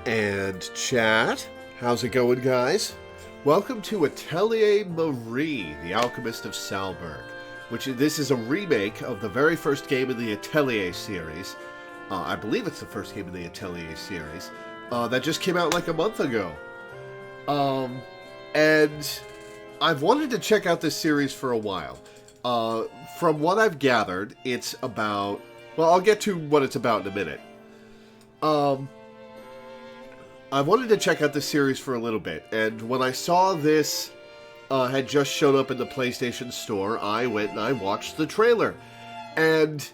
And chat, how's it going, guys? Welcome to Atelier Marie, the Alchemist of Salburg, this is a remake of the very first game in the Atelier series. I believe it's the first game in the Atelier series that just came out like a month ago. And I've wanted to check out this series for a while. From what I've gathered, it's about... Well, I'll get to what it's about in a minute. I wanted to check out this series for a little bit, and when I saw this had just shown up in the PlayStation Store, I went and I watched the trailer. And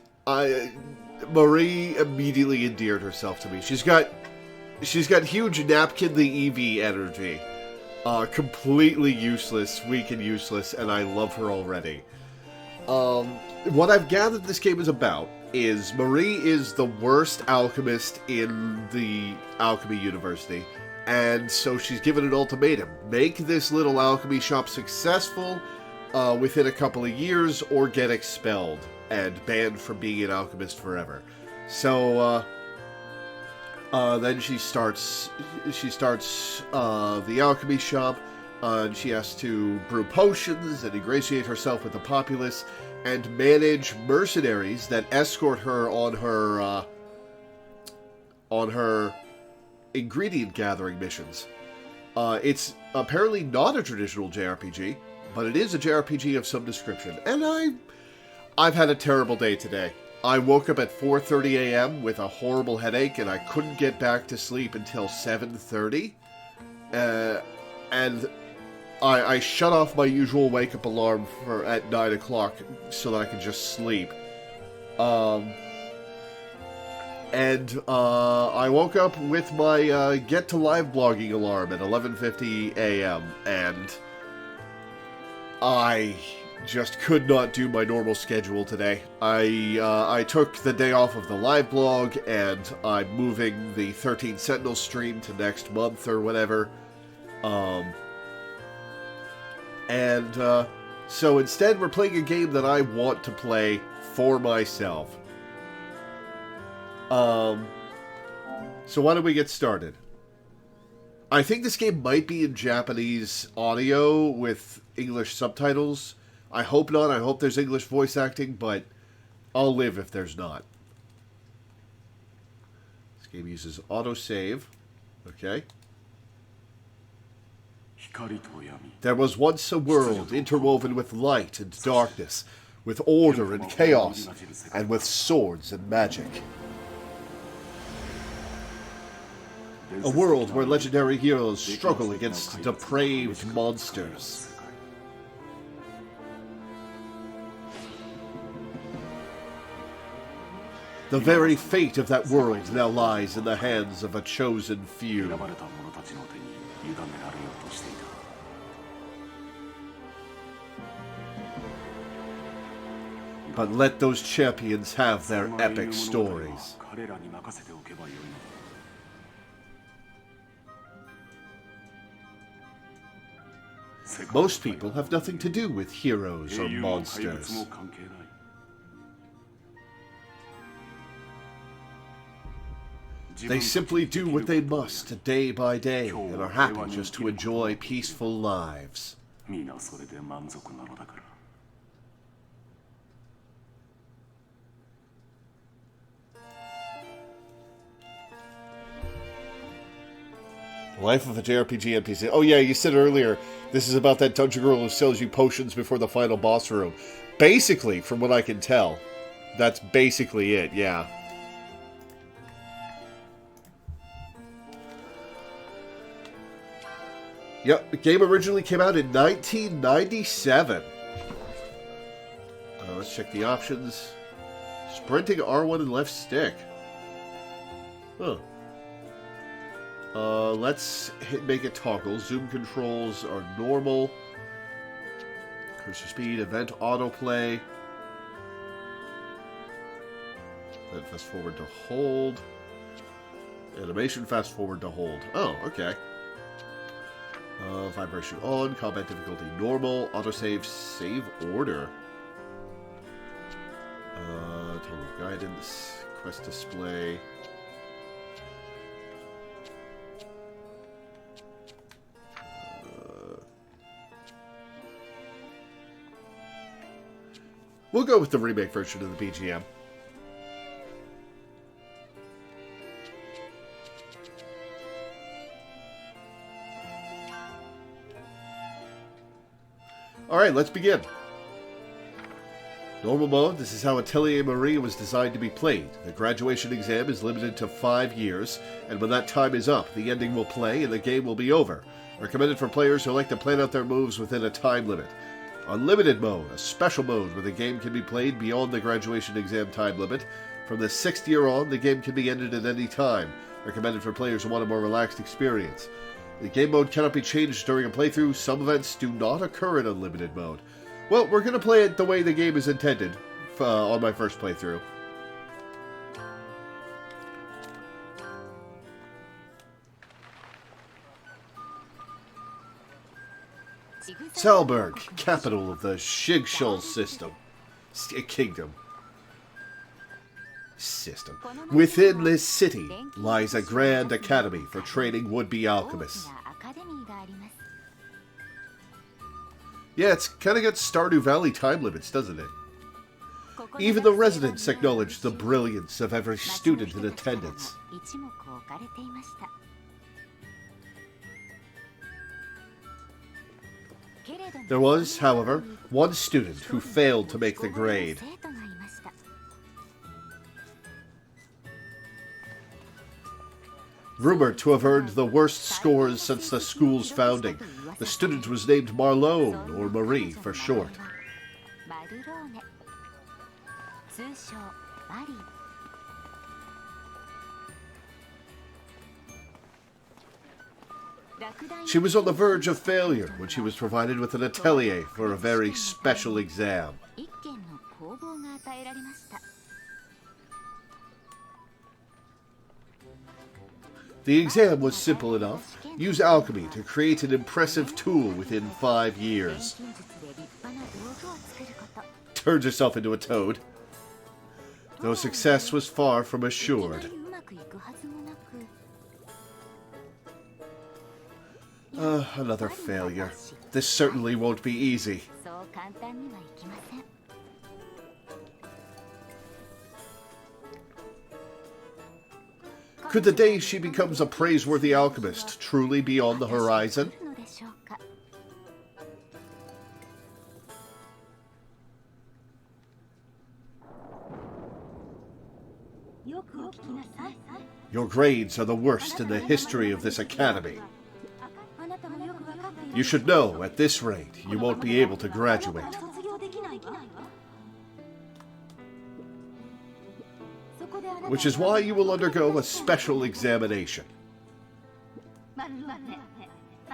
Marie immediately endeared herself to me. She's got huge Napkin the Eevee energy. Completely useless, weak and useless, and I love her already. What I've gathered this game is about is Marie is the worst alchemist in the Alchemy University, and so she's given an ultimatum. Make this little alchemy shop successful within a couple of years, or get expelled and banned from being an alchemist forever. So, then she starts the alchemy shop, and she has to brew potions and ingratiate herself with the populace, and manage mercenaries that escort her on her ingredient gathering missions. It's apparently not a traditional JRPG, but it is a JRPG of some description. And I've had a terrible day today. I woke up at 4:30 a.m. with a horrible headache, and I couldn't get back to sleep until 7:30. And I shut off my usual wake-up alarm at 9 o'clock so that I could just sleep. And I woke up with my get-to-live blogging alarm at 11:50 a.m. And I just could not do my normal schedule today. I took the day off of the live blog, and I'm moving the 13 Sentinel stream to next month or whatever. So instead we're playing a game that I want to play for myself. So why don't we get started? I think this game might be in Japanese audio with English subtitles. I hope not. I hope there's English voice acting, but I'll live if there's not. This game uses autosave. Okay. There was once a world interwoven with light and darkness, with order and chaos, and with swords and magic. A world where legendary heroes struggle against depraved monsters. The very fate of that world now lies in the hands of a chosen few. But let those champions have their epic stories. Most people have nothing to do with heroes or monsters. They simply do what they must day by day and are happy just to enjoy peaceful lives. Life of a JRPG NPC. Oh yeah, you said earlier, this is about that dungeon girl who sells you potions before the final boss room. Basically, from what I can tell, that's basically it, yeah. Yep, the game originally came out in 1997. Let's check the options. Sprinting R1 and left stick. Huh. Let's make it toggle. Zoom controls are normal. Cursor speed, event autoplay. Then fast forward to hold. Animation fast forward to hold. Oh, okay. Vibration on, combat difficulty normal, autosave, save order. Total guidance, quest display. We'll go with the remake version of the BGM. Alright, let's begin. Normal mode, this is how Atelier Marie was designed to be played. The graduation exam is limited to 5 years, and when that time is up, the ending will play and the game will be over. Recommended for players who like to plan out their moves within a time limit. Unlimited mode, a special mode where the game can be played beyond the graduation exam time limit. From the 6th year on, the game can be ended at any time. Recommended for players who want a more relaxed experience. The game mode cannot be changed during a playthrough. Some events do not occur in unlimited mode. Well, we're going to play it the way the game is intended on my first playthrough. Salburg, capital of the Shigshul kingdom. Within this city lies a grand academy for training would-be alchemists. Yeah, it's kind of got Stardew Valley time limits, doesn't it? Even the residents acknowledge the brilliance of every student in attendance. There was, however, one student who failed to make the grade. Rumored to have earned the worst scores since the school's founding, the student was named Marlone, or Marie for short. She was on the verge of failure when she was provided with an atelier for a very special exam. The exam was simple enough. Use alchemy to create an impressive tool within 5 years. Turned herself into a toad. Though success was far from assured. Another failure. This certainly won't be easy. Could the day she becomes a praiseworthy alchemist truly be on the horizon? Your grades are the worst in the history of this academy. You should know, at this rate, you won't be able to graduate. Which is why you will undergo a special examination.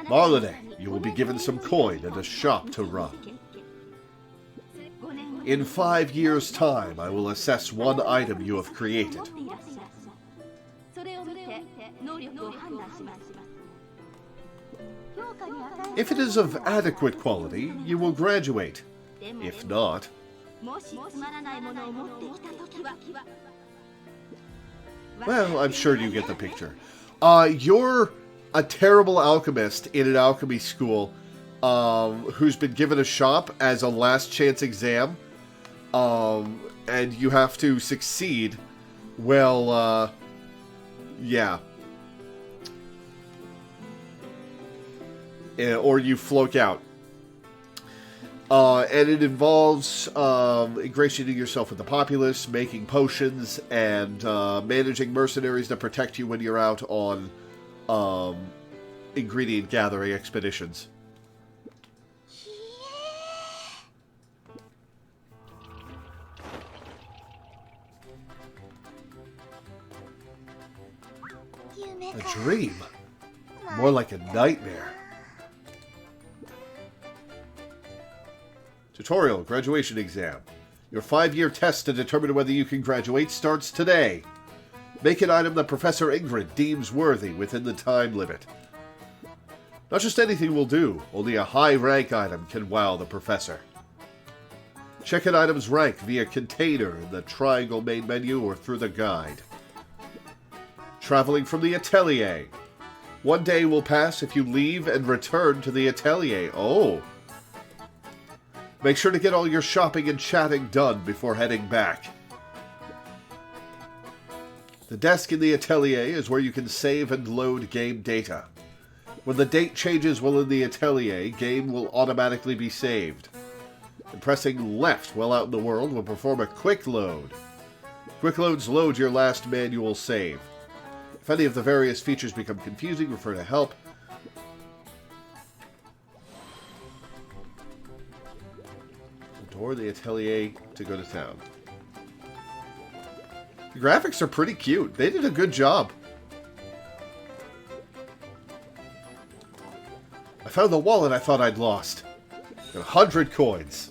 Marlene, you will be given some coin and a shop to run. In 5 years' time, I will assess one item you have created. If it is of adequate quality, you will graduate. If not... Well, I'm sure you get the picture. You're a terrible alchemist in an alchemy school who's been given a shop as a last chance exam, and you have to succeed. Well, yeah. Or you flunk out. And it involves ingratiating yourself with the populace, making potions, and managing mercenaries that protect you when you're out on ingredient gathering expeditions. A dream? More like a nightmare. Tutorial, graduation exam. Your 5-year test to determine whether you can graduate starts today. Make an item that Professor Ingrid deems worthy within the time limit. Not just anything will do, only a high-rank item can wow the professor. Check an item's rank via container in the triangle main menu or through the guide. Traveling from the Atelier. 1 day will pass if you leave and return to the Atelier. Oh! Make sure to get all your shopping and chatting done before heading back. The desk in the Atelier is where you can save and load game data. When the date changes while in the Atelier, game will automatically be saved. And pressing left while out in the world will perform a quick load. Quick loads load your last manual save. If any of the various features become confusing, refer to help. The door of the Atelier to go to town. The graphics are pretty cute. They did a good job. I found the wallet I thought I'd lost. 100 coins.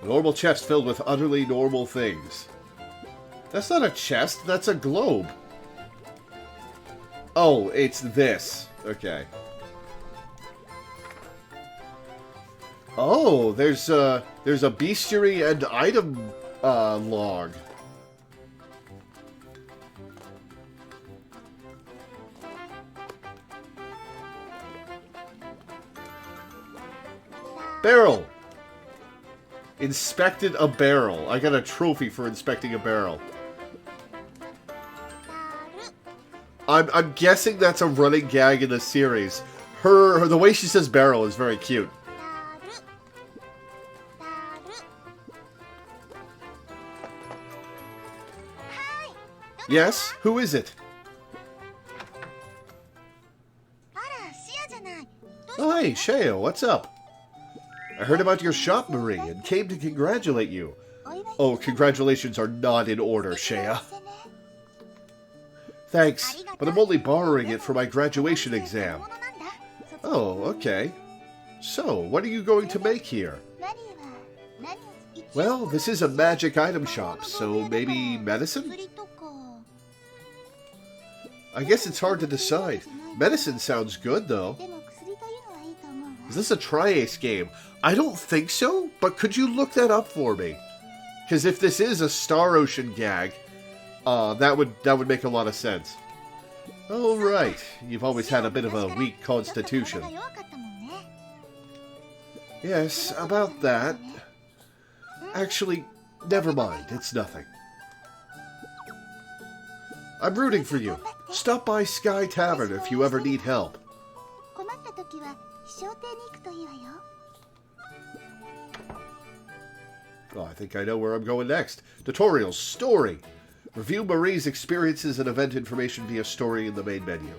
A normal chest filled with utterly normal things. That's not a chest, that's a globe. Oh, it's this. Okay. Oh, there's a bestiary and item log. Barrel. Inspected a barrel. I got a trophy for inspecting a barrel. I'm guessing that's a running gag in the series. The way she says barrel is very cute. Yes? Who is it? Oh, hey, Sheo, what's up? I heard about your shop, Marie, and came to congratulate you. Oh, congratulations are not in order, Shea. Thanks, but I'm only borrowing it for my graduation exam. Oh, okay. So, what are you going to make here? Well, this is a magic item shop, so maybe medicine? I guess it's hard to decide. Medicine sounds good, though. Is this a Tri-Ace game? I don't think so, but could you look that up for me? Because if this is a Star Ocean gag, that would make a lot of sense. Oh, right. You've always had a bit of a weak constitution. Yes, about that. Actually, never mind. It's nothing. I'm rooting for you. Stop by Sky Tavern if you ever need help. Oh, I think I know where I'm going next. Tutorials. Story. Review Marie's experiences and event information via story in the main menu.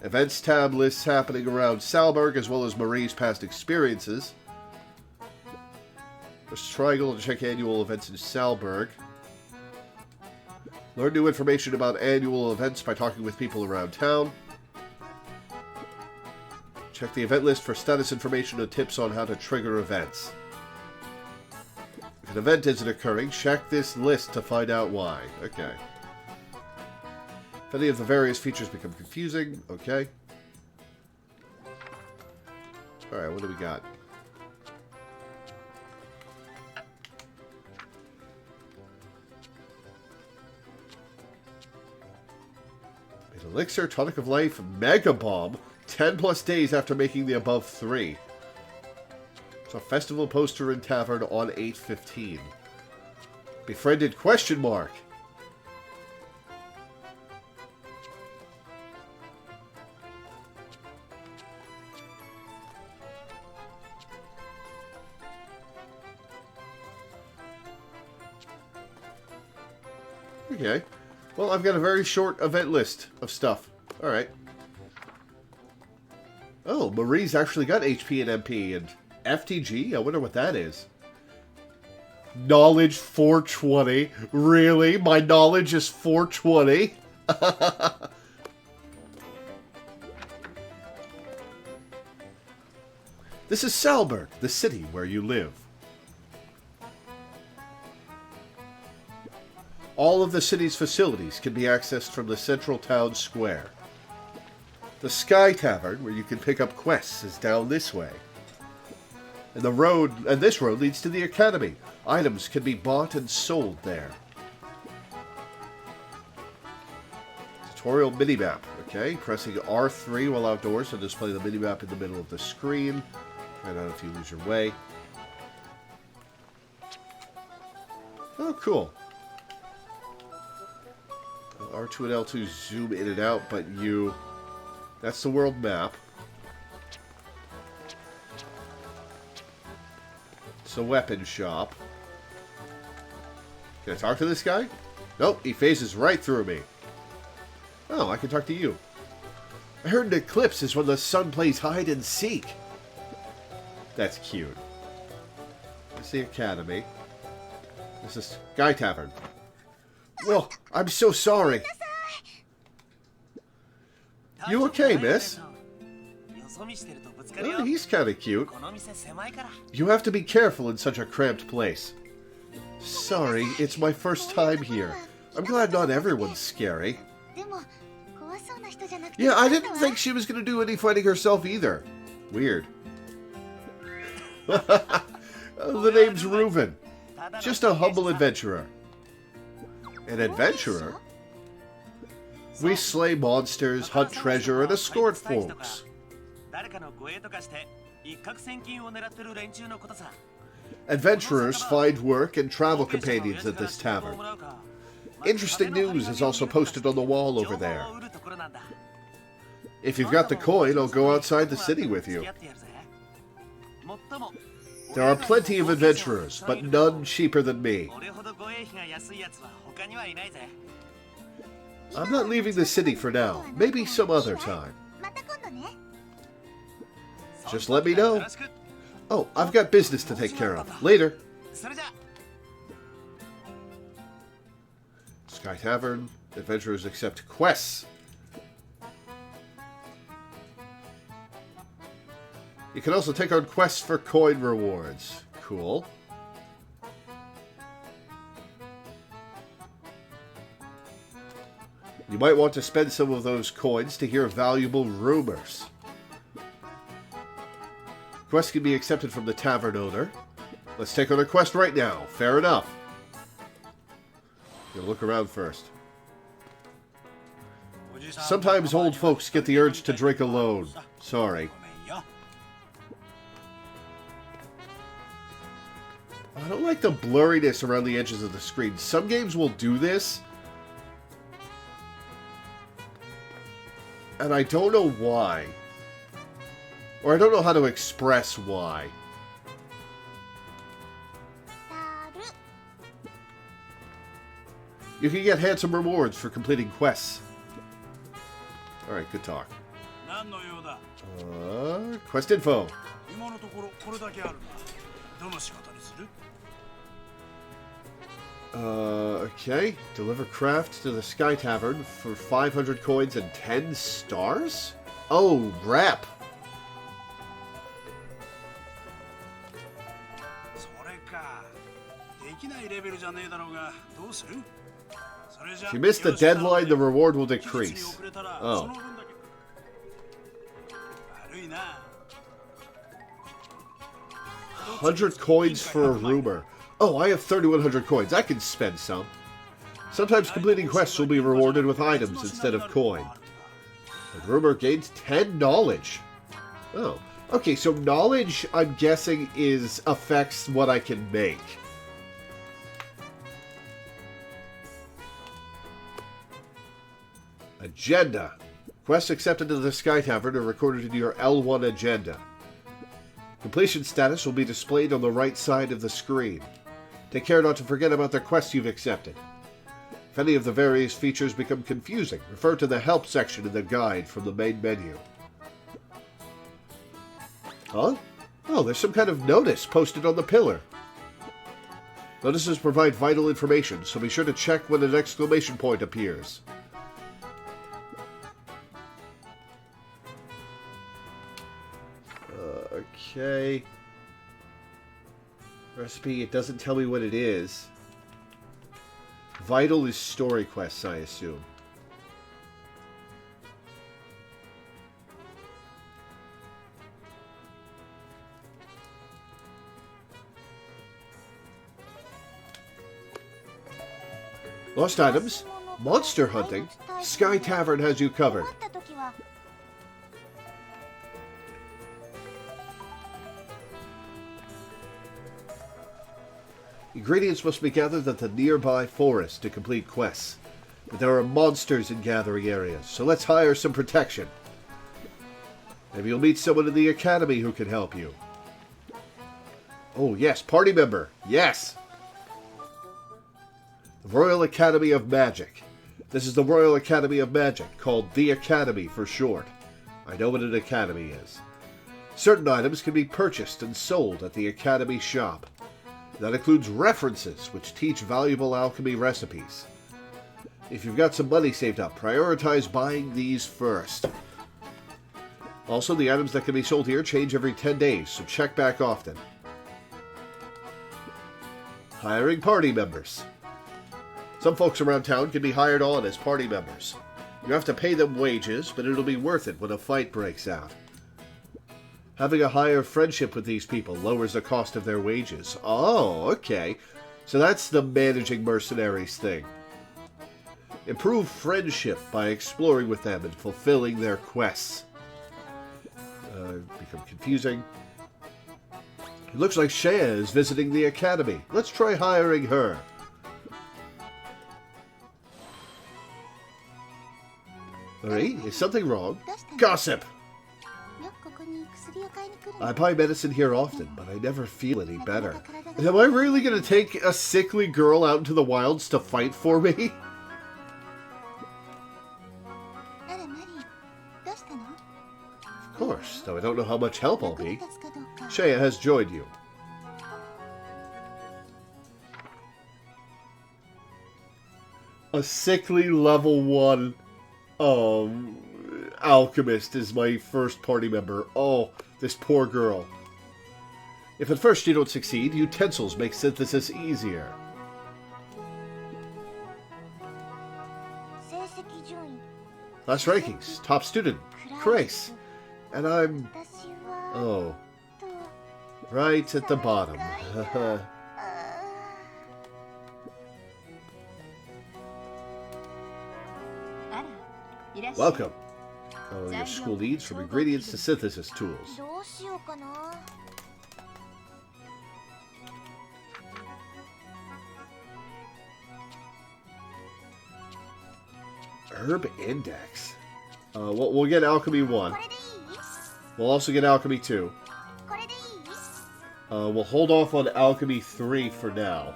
Events tab lists happening around Salburg as well as Marie's past experiences. Press triangle to check annual events in Salburg. Learn new information about annual events by talking with people around town. Check the event list for status information and tips on how to trigger events. If an event isn't occurring, check this list to find out why. Okay. If any of the various features become confusing, okay. Alright, what do we got? An elixir, tonic of life, mega bomb. 10 plus days after making the above 3. It's a festival poster in tavern on 8/15. Befriended question mark. Okay. Well, I've got a very short event list of stuff. Alright. Oh, Marie's actually got HP and MP and FTG? I wonder what that is. Knowledge 420? Really? My knowledge is 420? This is Salburg, the city where you live. All of the city's facilities can be accessed from the central town square. The Sky Tavern, where you can pick up quests, is down this way. And this road leads to the Academy. Items can be bought and sold there. It's Tutorial minimap. Okay, pressing R3 while outdoors to display the minimap in the middle of the screen. Find out if you lose your way. Oh, cool. R2 and L2 zoom in and out, but you... That's the world map. It's a weapon shop. Can I talk to this guy? Nope, he phases right through me. Oh, I can talk to you. I heard an eclipse is when the sun plays hide and seek. That's cute. It's the academy. This is Sky Tavern. Well, I'm so sorry. You okay, miss? Oh, he's kind of cute. You have to be careful in such a cramped place. Sorry, it's my first time here. I'm glad not everyone's scary. Yeah, I didn't think she was going to do any fighting herself either. Weird. The name's Reuven. Just a humble adventurer. An adventurer? We slay monsters, hunt treasure, and escort folks. Adventurers find work and travel companions at this tavern. Interesting news is also posted on the wall over there. If you've got the coin, I'll go outside the city with you. There are plenty of adventurers, but none cheaper than me. I'm not leaving the city for now. Maybe some other time. Just let me know. Oh, I've got business to take care of. Later. Sky Tavern. Adventurers accept quests. You can also take on quests for coin rewards. Cool. You might want to spend some of those coins to hear valuable rumors. Quests can be accepted from the tavern owner. Let's take on a quest right now. Fair enough. You'll look around first. Sometimes old folks get the urge to drink alone. Sorry. I don't like the blurriness around the edges of the screen. Some games will do this. And I don't know why. Or I don't know how to express why. You can get handsome rewards for completing quests. Alright, good talk. Quest info. Okay. Deliver craft to the Sky Tavern for 500 coins and 10 stars? Oh, rep. If you miss the deadline, the reward will decrease. Oh. 100 coins for a rumor. Oh, I have 3,100 coins. I can spend some. Sometimes completing quests will be rewarded with items instead of coin. The rumor gains 10 knowledge. Oh. Okay, so knowledge, I'm guessing, affects what I can make. Agenda. Quests accepted to the Sky Tavern are recorded in your L1 agenda. Completion status will be displayed on the right side of the screen. Take care not to forget about the quests you've accepted. If any of the various features become confusing, refer to the Help section in the guide from the main menu. Huh? Oh, there's some kind of notice posted on the pillar. Notices provide vital information, so be sure to check when an exclamation point appears. Okay. Recipe, it doesn't tell me what it is. Vital is story quests, I assume. Lost items, monster hunting, Sky Tavern has you covered. Ingredients must be gathered at the nearby forest to complete quests. But there are monsters in gathering areas, so let's hire some protection. Maybe you'll meet someone in the academy who can help you. Oh yes, party member. Yes! The Royal Academy of Magic. This is the Royal Academy of Magic, called the Academy for short. I know what an academy is. Certain items can be purchased and sold at the Academy shop. That includes references, which teach valuable alchemy recipes. If you've got some money saved up, prioritize buying these first. Also, the items that can be sold here change every 10 days, so check back often. Hiring party members. Some folks around town can be hired on as party members. You have to pay them wages, but it'll be worth it when a fight breaks out. Having a higher friendship with these people lowers the cost of their wages. Oh, okay. So that's the managing mercenaries thing. Improve friendship by exploring with them and fulfilling their quests. Become confusing. It looks like Shea is visiting the academy. Let's try hiring her. Marie, is something wrong? Gossip! I buy medicine here often, but I never feel any better. Am I really going to take a sickly girl out into the wilds to fight for me? Of course, though I don't know how much help I'll be. Shea has joined you. A sickly level 1 alchemist is my first party member. Oh, this poor girl. If at first you don't succeed, utensils make synthesis easier. Last rankings, top student, Grace. And I'm... oh. Right at the bottom. Welcome. Oh, your school needs from ingredients to synthesis tools. Herb Index. We'll get Alchemy 1. We'll also get Alchemy 2. We'll hold off on Alchemy 3 for now.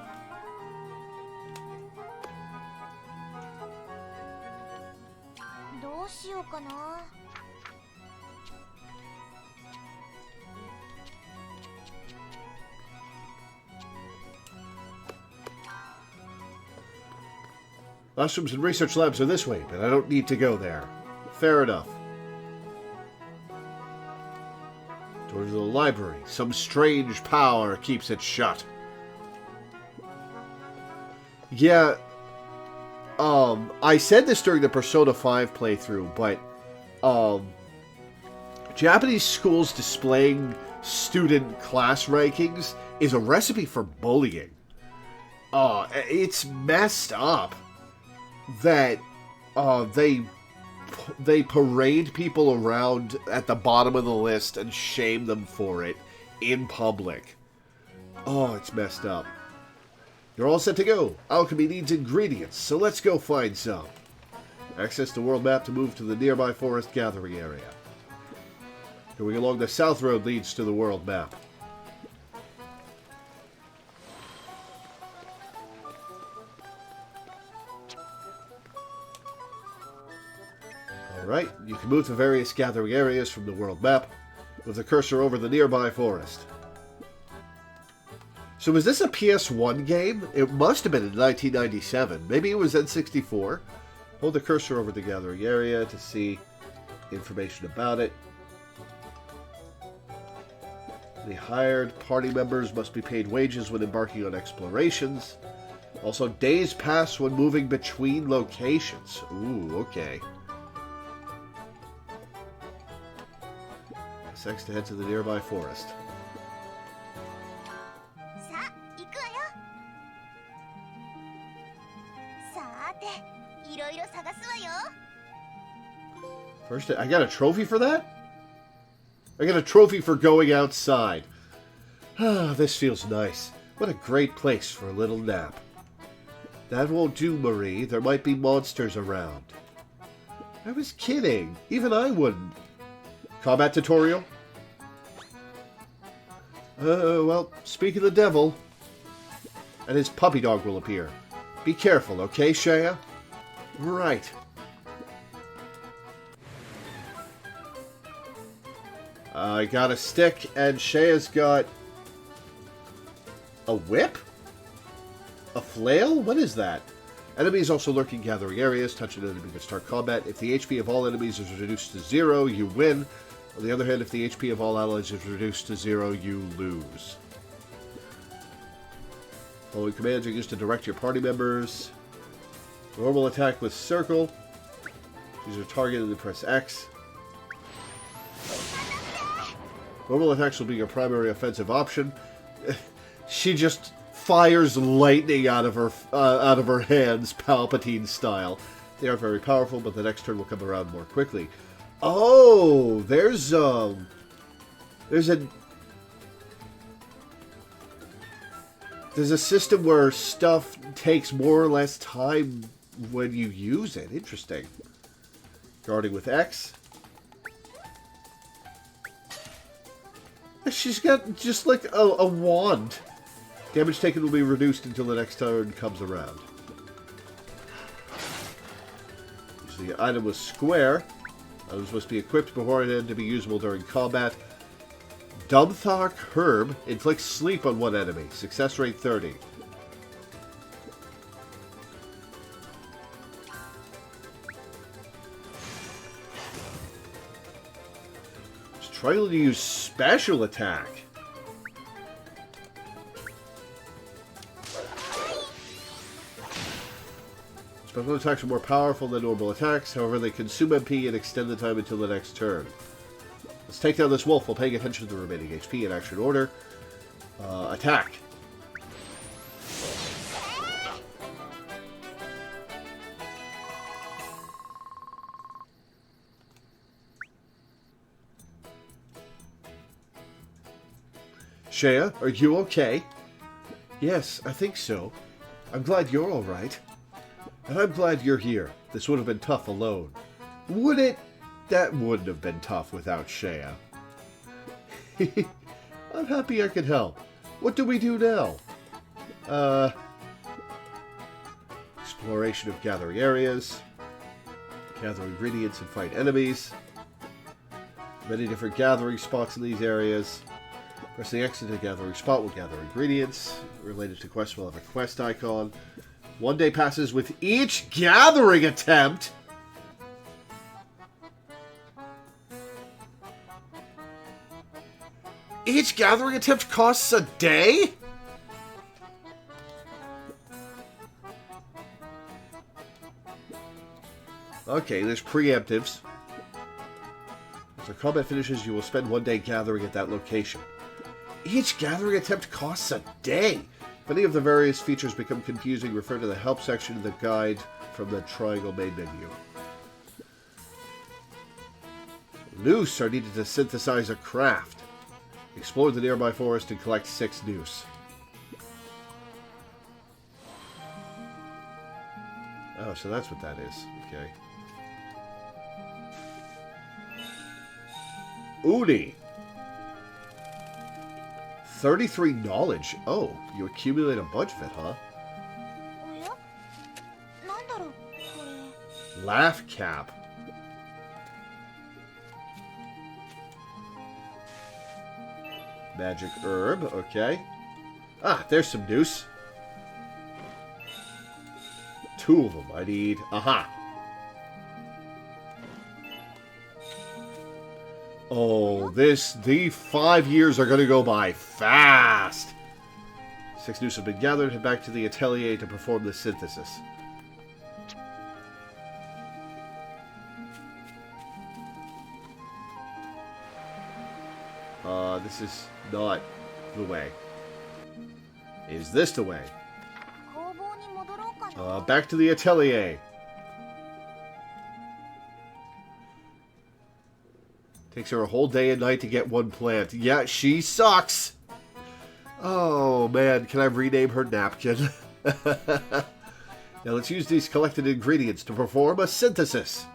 Classrooms and research labs are this way, but I don't need to go there. Fair enough. Door to the library. Some strange power keeps it shut. Yeah. I said this during the Persona 5 playthrough, but Japanese schools displaying student class rankings is a recipe for bullying. It's messed up that they parade people around at the bottom of the list and shame them for it in public. Oh, it's messed up. You're all set to go. Alchemy needs ingredients, so let's go find some. Access the world map to move to the nearby forest gathering area. Going along the south road leads to the world map. Alright, you can move to various gathering areas from the world map with the cursor over the nearby forest. So was this a PS1 game? It must have been in 1997. Maybe it was N64. Hold the cursor over the gathering area to see information about it. The hired party members must be paid wages when embarking on explorations. Also, days pass when moving between locations. Ooh, okay. Next to head to the nearby forest. First, I got a trophy for that? I got a trophy for going outside. Ah, this feels nice. What a great place for a little nap. That won't do, Marie. There might be monsters around. I was kidding. Even I wouldn't. Combat tutorial? Well, speak of the devil. And his puppy dog will appear. Be careful, okay, Shea? Right. I got a stick, and Shea's got a whip? A flail? What is that? Enemies also lurk in gathering areas. Touch an enemy to start combat. If the HP of all enemies is reduced to 0, you win. On the other hand, if the HP of all allies is reduced to 0, you lose. Following commands are used to direct your party members. Normal attack with circle. Choose your target and then press X. Normal attacks will be your primary offensive option. She just fires lightning out of her hands, Palpatine style. They aren't very powerful, but the next turn will come around more quickly. Oh, there's a system where stuff takes more or less time when you use it. Interesting. Guarding with X. She's got just like a wand. Damage taken will be reduced until the next turn comes around. So the item was square. Items must be equipped beforehand to be usable during combat. Dumbthok Herb inflicts sleep on one enemy. Success rate 30. Just trying to use special attack. Special attacks are more powerful than normal attacks, however they consume MP and extend the time until the next turn. Let's take down this wolf while paying attention to the remaining HP in action order. Attack. Shea, are you okay? Yes, I think so. I'm glad you're alright. And I'm glad you're here. This would have been tough alone. Would it? That wouldn't have been tough without Shea. I'm happy I could help. What do we do now? Exploration of gathering areas. Gather ingredients and fight enemies. Many different gathering spots in these areas. Pressing X into a gathering spot will gather ingredients. Related to quests will have a quest icon. 1 day passes with each gathering attempt. Each gathering attempt costs a day? Okay, there's preemptives. As the combat finishes, you will spend 1 day gathering at that location. Each gathering attempt costs a day. If any of the various features become confusing, refer to the help section of the guide from the triangle main menu. Noose are needed to synthesize a craft. Explore the nearby forest and collect 6 noose. Oh, so that's what that is. Okay. Uni. 33 knowledge. Oh, you accumulate a bunch of it, huh? Laugh cap. Magic herb, okay. Ah, there's some noose. 2 of them I need. Aha. Oh, the 5 years are going to go by fast. 6 noose have been gathered. Head back to the Atelier to perform the synthesis. This is not the way. Is this the way? Back to the Atelier. Takes her a whole day and night to get one plant. Yeah, she sucks. Oh, man. Can I rename her Napkin? Now let's use these collected ingredients to perform a synthesis.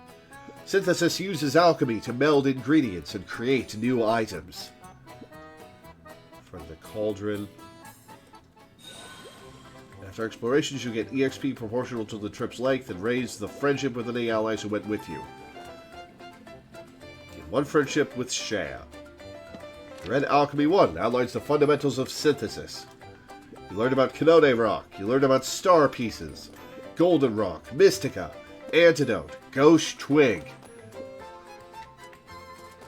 Synthesis uses alchemy to meld ingredients and create new items. From the cauldron. After explorations, you get EXP proportional to the trip's length and raise the friendship with any allies who went with you. Get one friendship with Shea. Red Alchemy 1 outlines the fundamentals of synthesis. You learn about Canone Rock. You learn about star pieces. Golden Rock, Mystica, Antidote, Gauche Twig.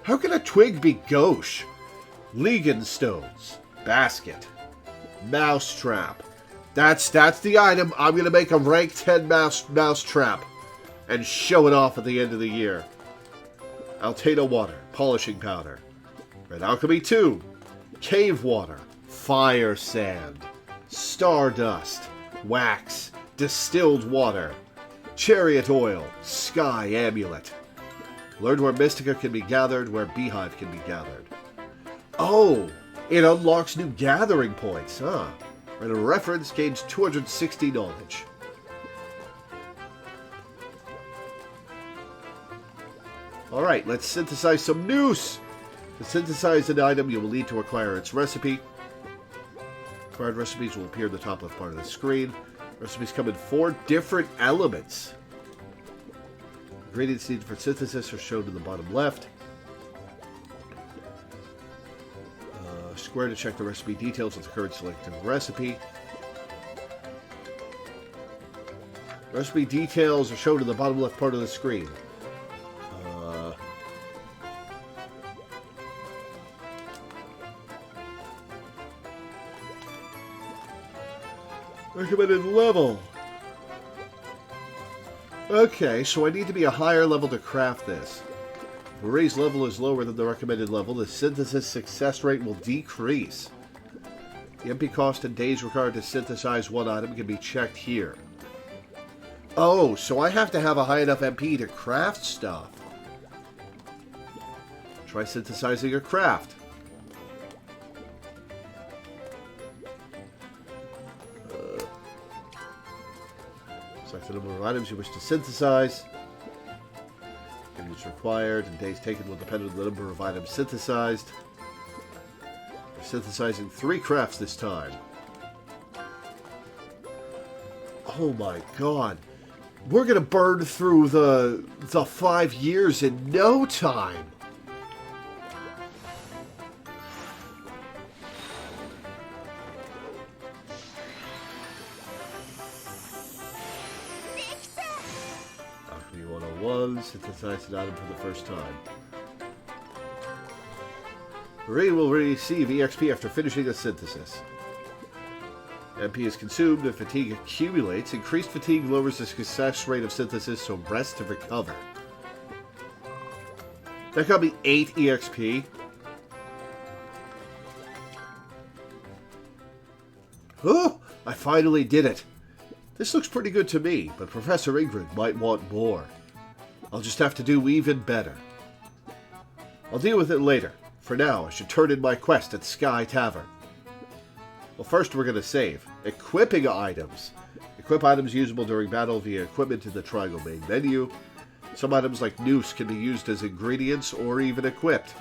How can a twig be gauche? Legan Stones, Basket, Mousetrap. That's the item. I'm going to make a rank 10 mousetrap and show it off at the end of the year. Altena Water, Polishing Powder. Red Alchemy 2, Cave Water, Fire Sand, Stardust, Wax, Distilled Water, Chariot Oil, Sky Amulet. Learn where Mystica can be gathered, where Beehive can be gathered. Oh, it unlocks new gathering points, huh? And a reference gains 260 knowledge. Alright, let's synthesize some noose. To synthesize an item, you will need to acquire its recipe. Acquired recipes will appear in the top left part of the screen. Recipes come in 4 different elements. Ingredients needed for synthesis are shown in the bottom left. Square to check the recipe details of the current selected recipe. Recipe details are shown in the bottom left part of the screen. Recommended level. Okay, so I need to be a higher level to craft this. If a raised level is lower than the recommended level, the synthesis success rate will decrease. The MP cost and days required to synthesize one item can be checked here. Oh, so I have to have a high enough MP to craft stuff. Try synthesizing a craft. Select the number of items you wish to synthesize. Units required and days taken will depend on the number of items synthesized. We're synthesizing 3 crafts this time. Oh my god. We're gonna burn through the 5 years in no time. Synthesize an item for the first time. Marie will receive EXP after finishing the synthesis. MP is consumed and fatigue accumulates. Increased fatigue lowers the success rate of synthesis, so rest to recover. That got me 8 EXP. Oh, I finally did it. This looks pretty good to me, but Professor Ingrid might want more. I'll just have to do even better. I'll deal with it later. For now, I should turn in my quest at Sky Tavern. Well, first we're going to save. Equipping items. Equip items usable during battle via equipment in the triangle main menu. Some items like noose can be used as ingredients or even equipped.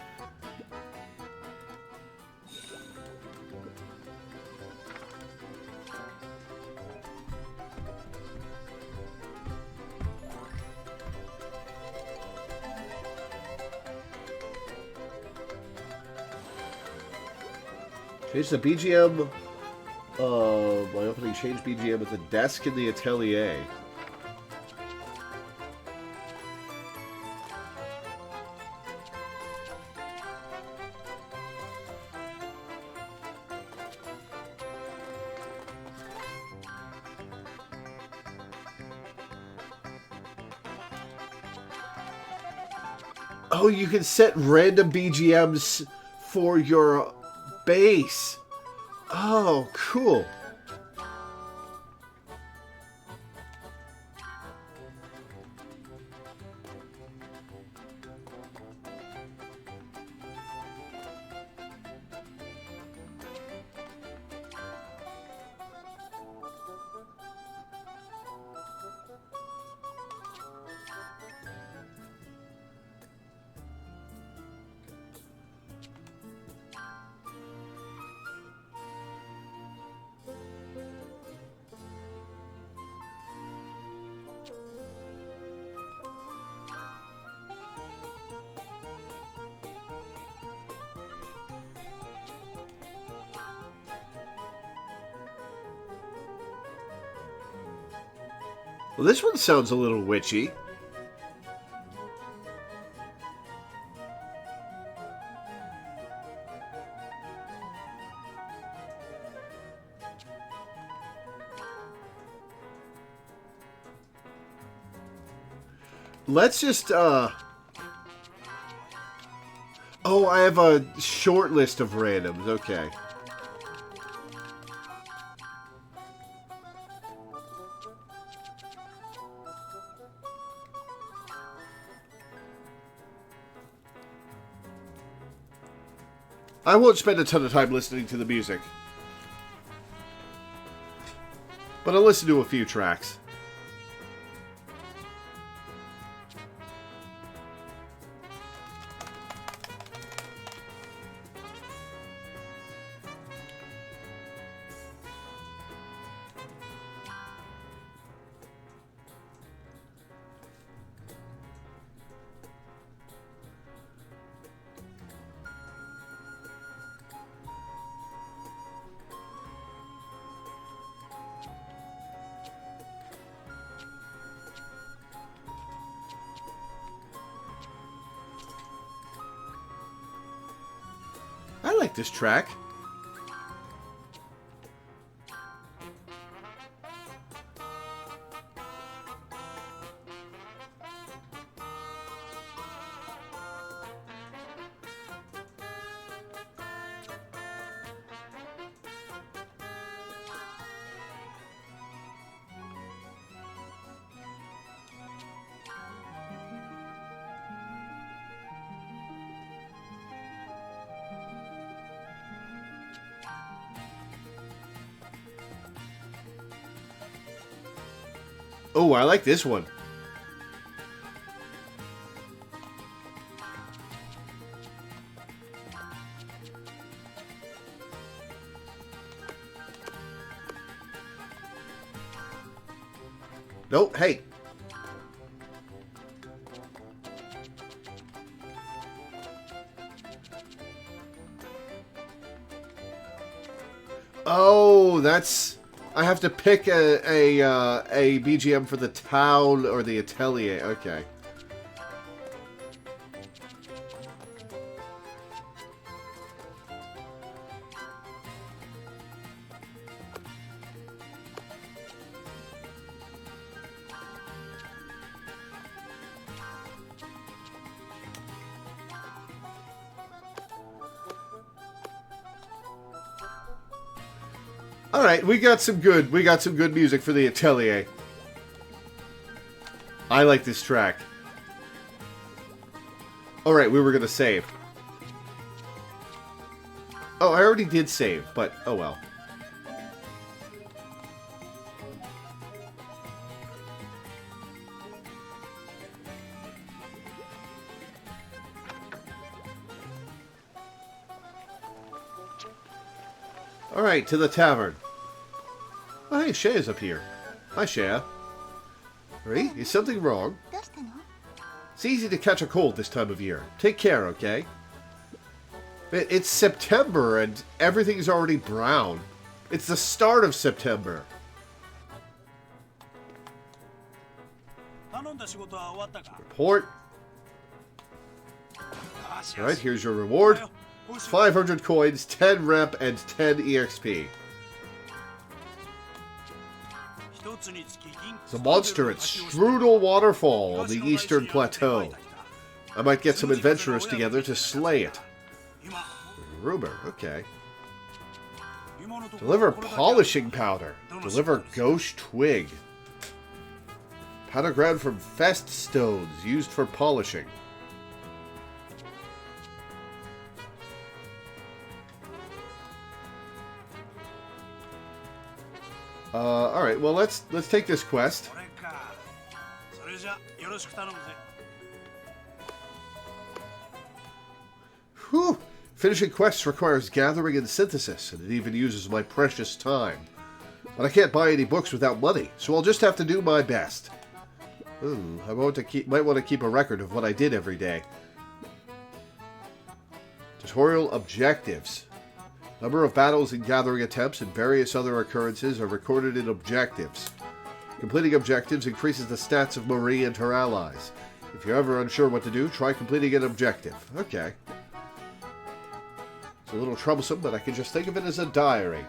Change the BGM. My opening change BGM at the desk in the Atelier. Oh, you can set random BGMs for your base. Oh, cool. Well, this one sounds a little witchy. Let's just, Oh, I have a short list of randoms. Okay. I won't spend a ton of time listening to the music, but I'll listen to a few tracks. I like this track. Oh, I like this one. Nope, hey. Oh, that's... I have to pick a BGM for the town or the atelier. Okay. All right, we got some good music for the Atelier. I like this track. All right, we were gonna save. Oh, I already did save, but oh well. All right, to the tavern. Oh, hey, Shea's up here. Hi, Shea. Marie, is something wrong? It's easy to catch a cold this time of year. Take care, okay? It's September and everything's already brown. It's the start of September. Report. Alright, here's your reward. 500 coins, 10 rep, and 10 EXP. It's a monster at Strudel Waterfall on the Eastern Plateau. I might get some adventurers together to slay it. Rumor, okay. Deliver polishing powder. Deliver ghost twig. Powder ground from fest stones used for polishing. Alright, well let's take this quest. Whew! Finishing quests requires gathering and synthesis, and it even uses my precious time. But I can't buy any books without money, so I'll just have to do my best. I might want to keep a record of what I did every day. Tutorial objectives. Number of battles and gathering attempts and various other occurrences are recorded in objectives. Completing objectives increases the stats of Marie and her allies. If you're ever unsure what to do, try completing an objective. Okay. It's a little troublesome, but I can just think of it as a diary.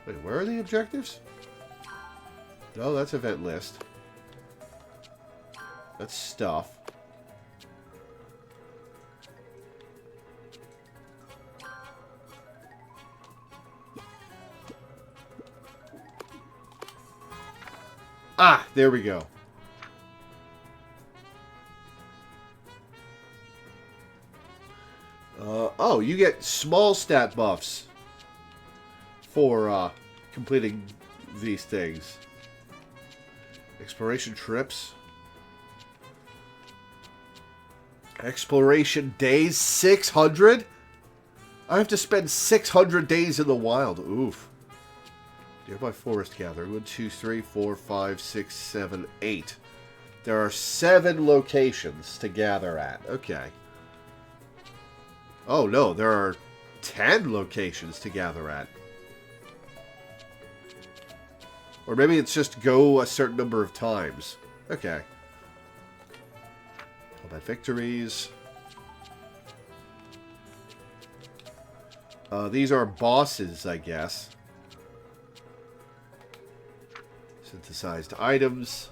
Wait, where are the objectives? No, that's event list. That's stuff. Ah, there we go. Oh, you get small stat buffs for completing these things. Exploration trips. Exploration days, 600? I have to spend 600 days in the wild. Oof. Nearby forest gathering. 1, 2, 3, 4, 5, 6, 7, 8. There are 7 locations to gather at. Okay. Oh, no. There are 10 locations to gather at. Or maybe it's just go a certain number of times. Okay. Combat victories. These are bosses, I guess. Synthesized items.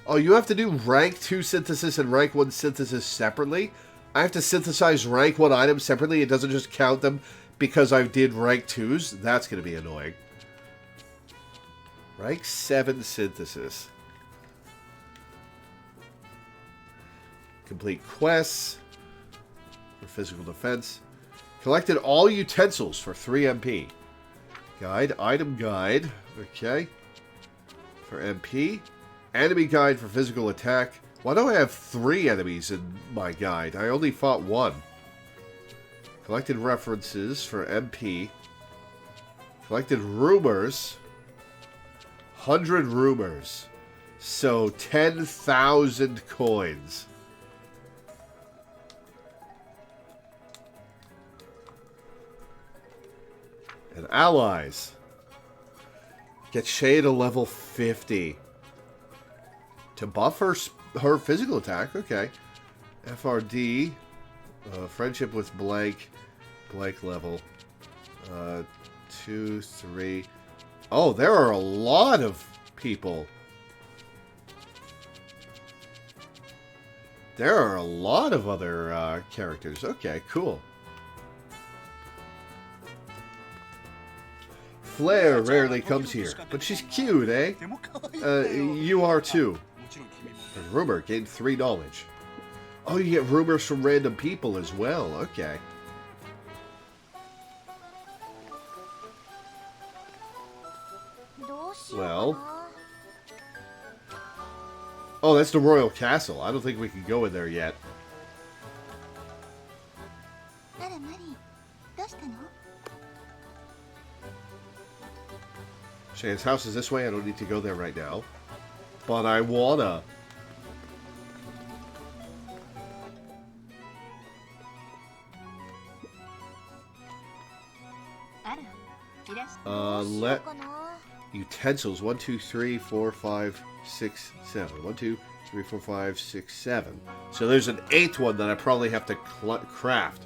Oh, you have to do rank 2 synthesis and rank 1 synthesis separately? I have to synthesize rank 1 items separately? It doesn't just count them because I did rank 2s? That's going to be annoying. Rank 7 synthesis. Complete quests for physical defense. Collected all utensils for 3 MP. Guide, item guide. Okay. For MP. Enemy guide for physical attack. Why do I have 3 enemies in my guide? I only fought 1. Collected references for MP. Collected rumors. 100 rumors. So 10,000 coins. And allies. Get Shay to level 50. To buff her physical attack. Okay. FRD. Friendship with blank. Blank level. 2, 3. Oh, there are a lot of people. There are a lot of other characters. Okay, cool. Flair rarely comes here, but she's cute, eh? You are too. And Rumor gained 3 knowledge. Oh, you get rumors from random people as well. Okay. Well. Oh, that's the Royal Castle. I don't think we can go in there yet. Shane's house is this way. I don't need to go there right now. But I wanna. Let utensils 1, 2, 3, 4, 5, 6, 7. 1, 2, 3, 4, 5, 6, 7. So there's an 8th one that I probably have to craft.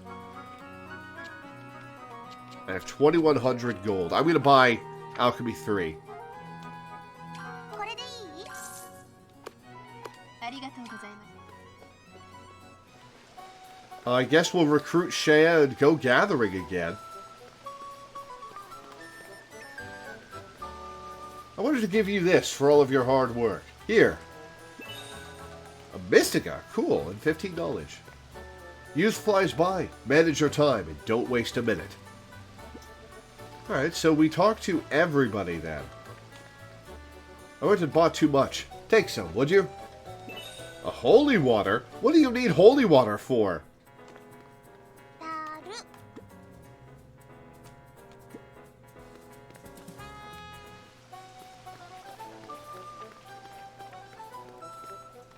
I have 2,100 gold. I'm gonna buy Alchemy 3. I guess we'll recruit Shea and go gathering again. I wanted to give you this for all of your hard work. Here. A Mystica. Cool. And 15 knowledge. Youth flies by. Manage your time and don't waste a minute. Alright, so we talked to everybody then. I went and bought too much. Take some, would you? A holy water? What do you need holy water for?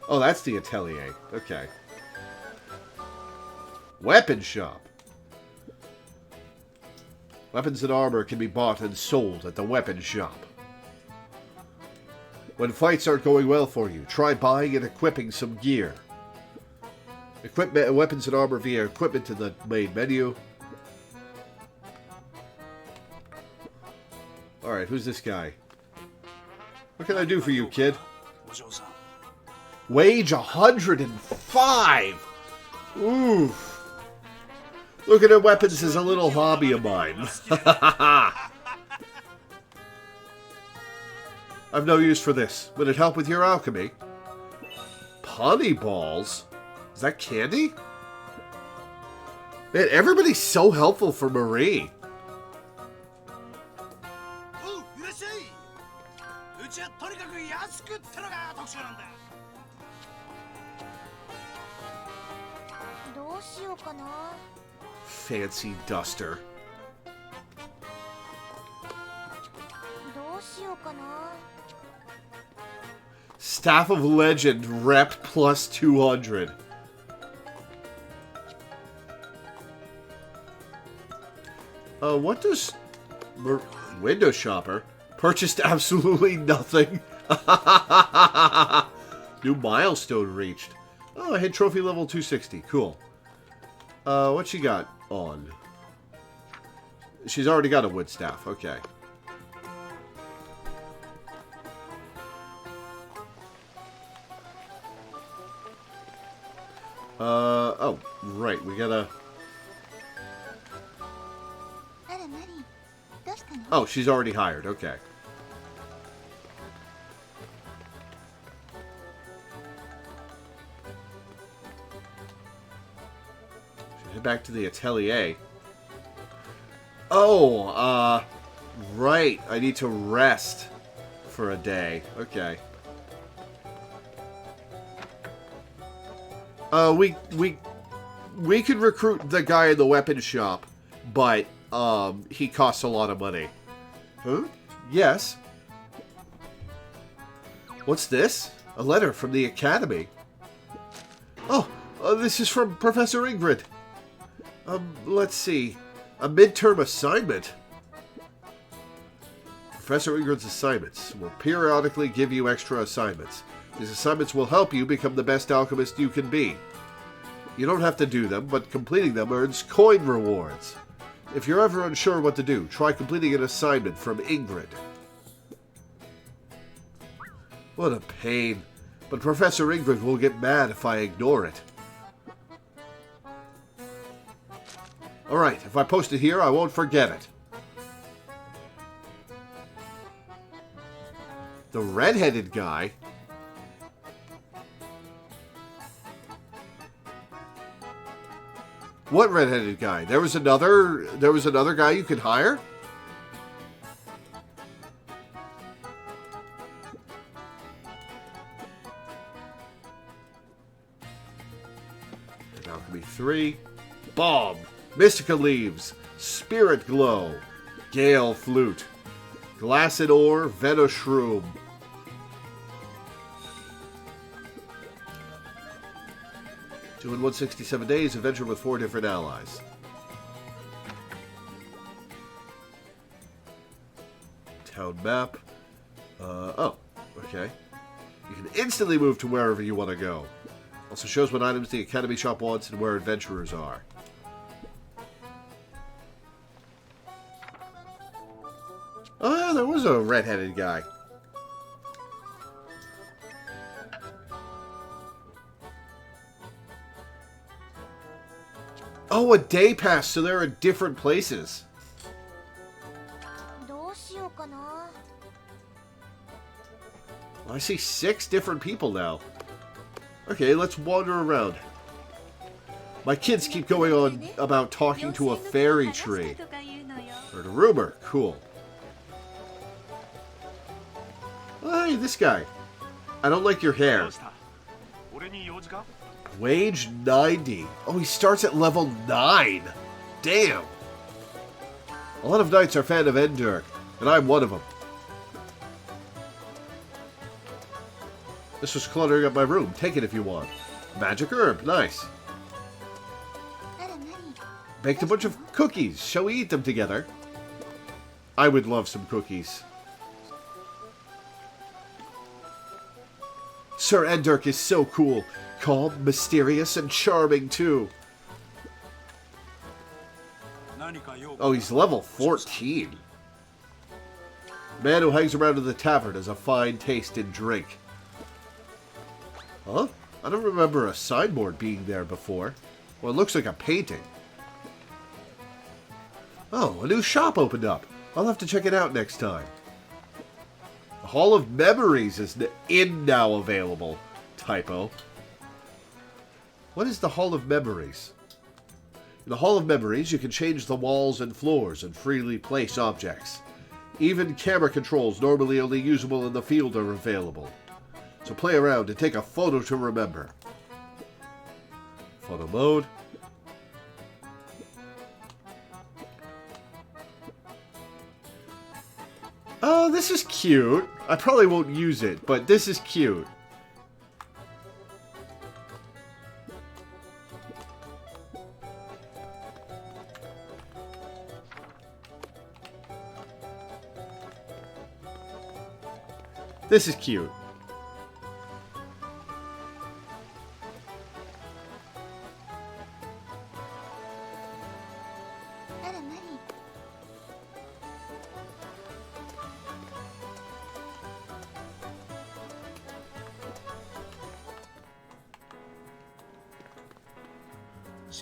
Oh, that's the Atelier. Okay. Weapon shop. Weapons and armor can be bought and sold at the weapon shop. When fights aren't going well for you, try buying and equipping some gear. Equipment, weapons and armor via equipment in the main menu. Alright, who's this guy? What can I do for you, kid? Wage 105! Oof. Looking at weapons is a little hobby of mine. I've no use for this. Would it help with your alchemy? Punny balls? Is that candy? Man, everybody's so helpful for Marie. Fancy duster. Staff of Legend, rep plus 200. What does... Window shopper? Purchased absolutely nothing. New milestone reached. Oh, I hit trophy level 260. Cool. What she got on? She's already got a wood staff. Okay. Oh, right. We gotta... Oh, she's already hired. Okay. Head back to the Atelier. Oh, right. I need to rest for a day. Okay. We could recruit the guy in the weapon shop, but he costs a lot of money. Huh? Yes. What's this? A letter from the Academy. Oh, this is from Professor Ingrid. Let's see. A midterm assignment. Professor Ingrid's assignments will periodically give you extra assignments. These assignments will help you become the best alchemist you can be. You don't have to do them, but completing them earns coin rewards. If you're ever unsure what to do, try completing an assignment from Ingrid. What a pain. But Professor Ingrid will get mad if I ignore it. Alright, if I post it here, I won't forget it. The red-headed guy? What red-headed guy? There was another guy you could hire? Alchemy 3. Bomb. Mystica Leaves. Spirit Glow. Gale Flute. Glassed Ore. Venoshroom. Doing 167 days, adventure with 4 different allies. Town map. Oh, okay. You can instantly move to wherever you want to go. Also shows what items the Academy shop wants and where adventurers are. Oh yeah, there was a red-headed guy. Oh, a day pass, so they're in different places. I see 6 different people now. Okay, let's wander around. My kids keep going on about talking to a fairy tree. Heard a rumor. Cool. Oh, hey, this guy. I don't like your hair. Wage 90. Oh, he starts at level 9. Damn. A lot of knights are fan of Endurk, and I'm one of them. This was cluttering up my room. Take it if you want. Magic herb. Nice. Baked a bunch of cookies. Shall we eat them together? I would love some cookies. Sir Endirk is so cool. Calm, mysterious, and charming, too. Oh, he's level 14. Man who hangs around in the tavern has a fine taste in drink. Huh? I don't remember a signboard being there before. Well, it looks like a painting. Oh, a new shop opened up. I'll have to check it out next time. The Hall of Memories is now available. Typo. What is the Hall of Memories? In the Hall of Memories, you can change the walls and floors and freely place objects. Even camera controls normally only usable in the field are available. So play around and take a photo to remember. Photo mode. Oh, this is cute. I probably won't use it, but this is cute. This is cute.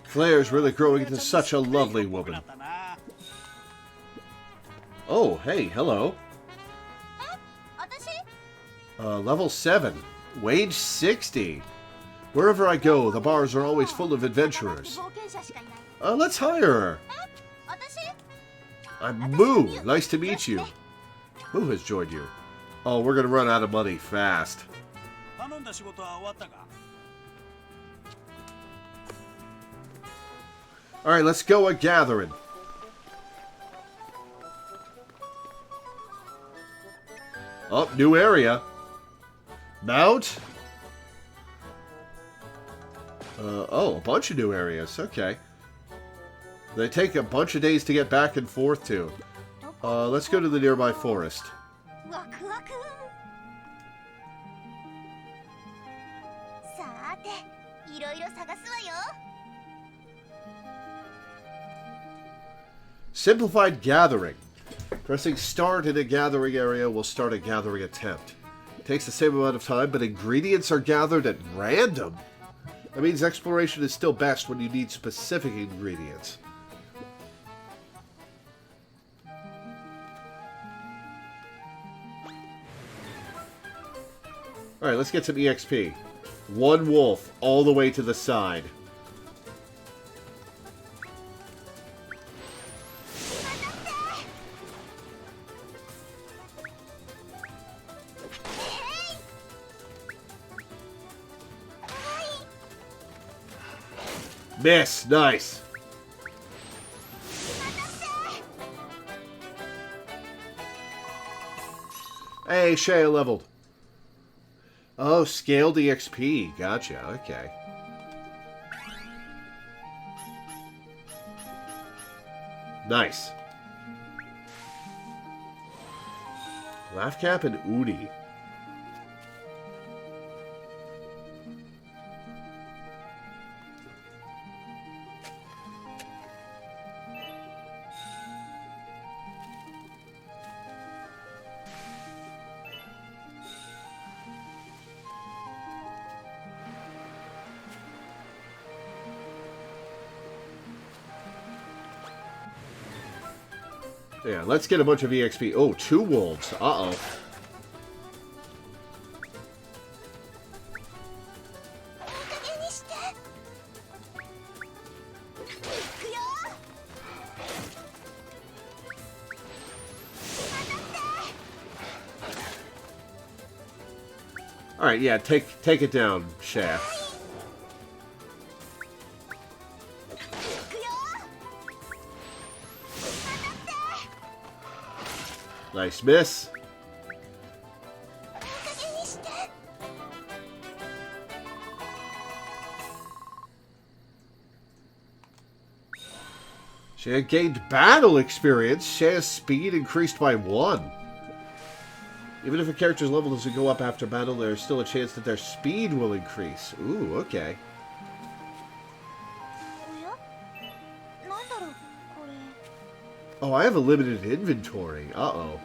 Claire's really growing into such a lovely woman. Oh, hey, hello. Level 7. Wage 60. Wherever I go, the bars are always full of adventurers. Let's hire her. I'm Moo. Nice to meet you. Moo has joined you. Oh, we're going to run out of money fast. Alright, let's go a gathering. Oh, new area. Mount. Oh, a bunch of new areas. Okay. They take a bunch of days to get back and forth to. Let's go to the nearby forest. Simplified gathering. Pressing start in a gathering area will start a gathering attempt. It takes the same amount of time, but ingredients are gathered at random. That means exploration is still best when you need specific ingredients. Alright, let's get some EXP. One wolf all the way to the side. Miss! Nice! Hey, Shea leveled. Oh, scaled EXP. Gotcha, okay. Nice. Laughcap and Udi. Yeah, let's get a bunch of EXP. Oh, 2 wolves. Uh-oh. Alright, yeah, take it down, Shaft. Nice miss. Shea gained battle experience. Shea's speed increased by 1. Even if a character's level doesn't go up after battle, there's still a chance that their speed will increase. Ooh, okay. Oh, I have a limited inventory. Uh-oh.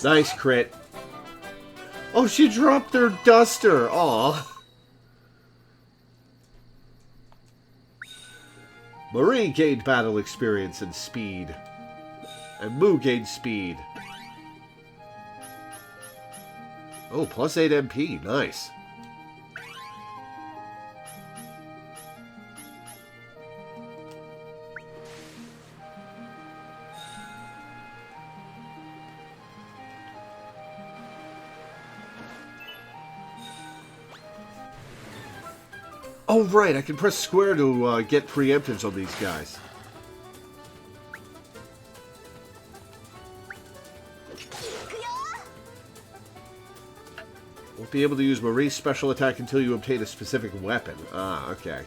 Nice crit. Oh, she dropped her duster. Aw. Marie gained battle experience and speed. And Moo gained speed. Oh, plus 8 MP. Nice. Oh, right. I can press square to get preemptives on these guys. Won't be able to use Marie's special attack until you obtain a specific weapon. Ah, okay.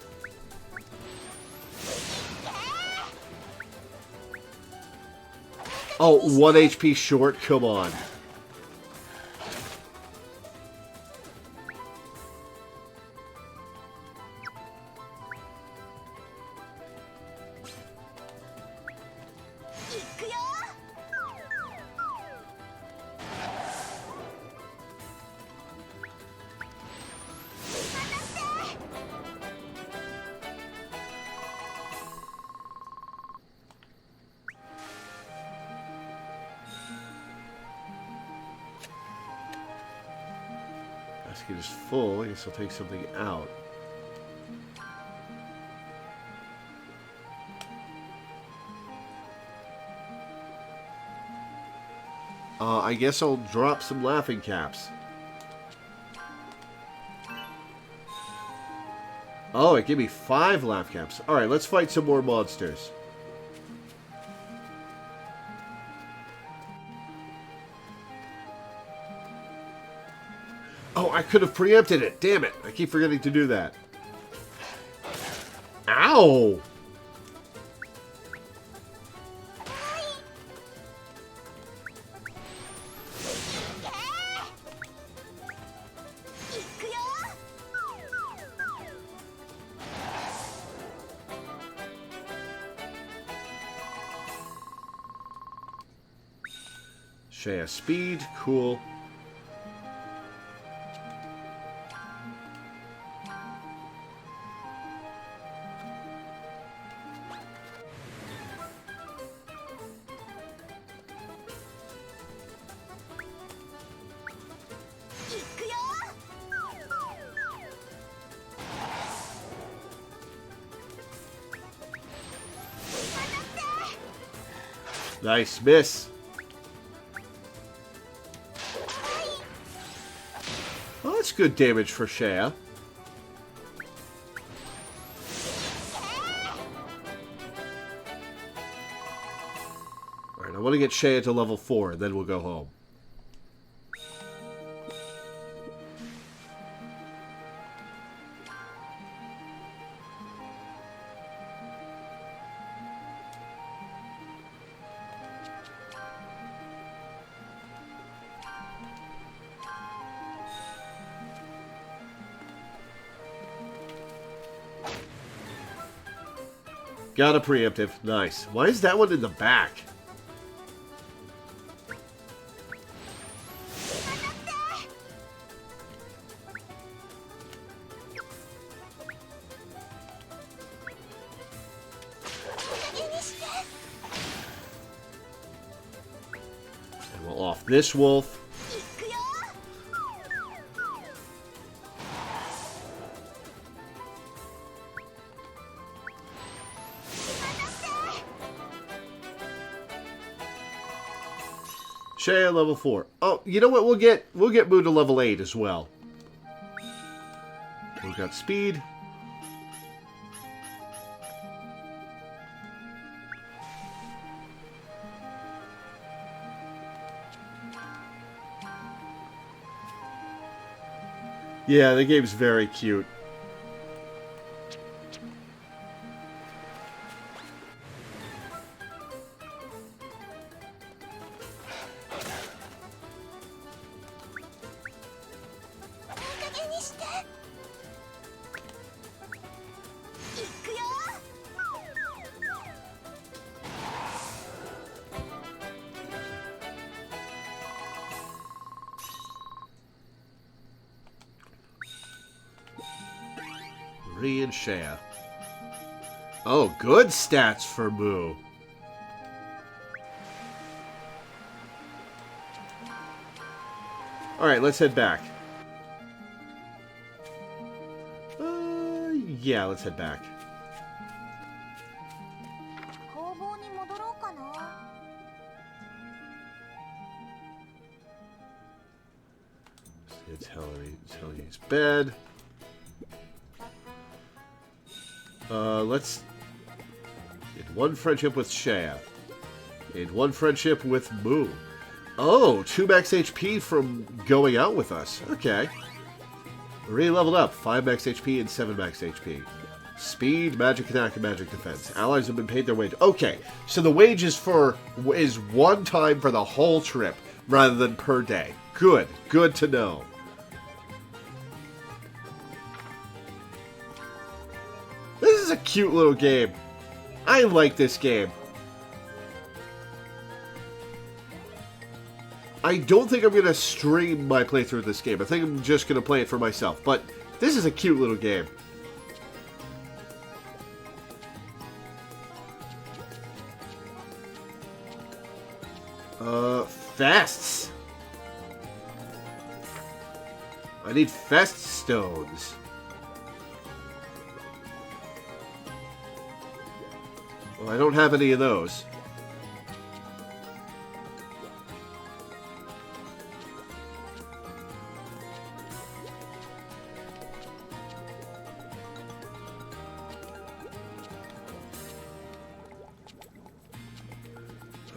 Oh, 1 HP short? Come on. Basket is full. I guess I'll take something out. I guess I'll drop some laughing caps. Oh, it gave me 5 laugh caps. Alright, let's fight some more monsters. Oh, I could have preempted it. Damn it. I keep forgetting to do that. Ow! Shea speed. Cool. Nice miss. Well, that's good damage for Shea. Alright, I want to get Shea to level 4, and then we'll go home. Got a preemptive. Nice. Why is that one in the back? And we'll off this wolf. Shea level 4. Oh, you know what? We'll get Moo to level 8 as well. We've got speed. Yeah, the game's very cute. Marie and Shea. Oh, good stats for Moo. Alright, let's head back. Yeah, let's head back. Ateliers bed. Let's... In one friendship with Shea. In one friendship with Moo. Oh, 2 max HP from going out with us. Okay. Marie leveled up. 5 max HP and 7 max HP. Speed, magic attack, and magic defense. Allies have been paid their wage. Okay, so the wage is one time for the whole trip, rather than per day. Good. Good to know. This is a cute little game. I like this game. I don't think I'm going to stream my playthrough of this game. I think I'm just going to play it for myself. But this is a cute little game. Fests. I need fest stones. Well, I don't have any of those.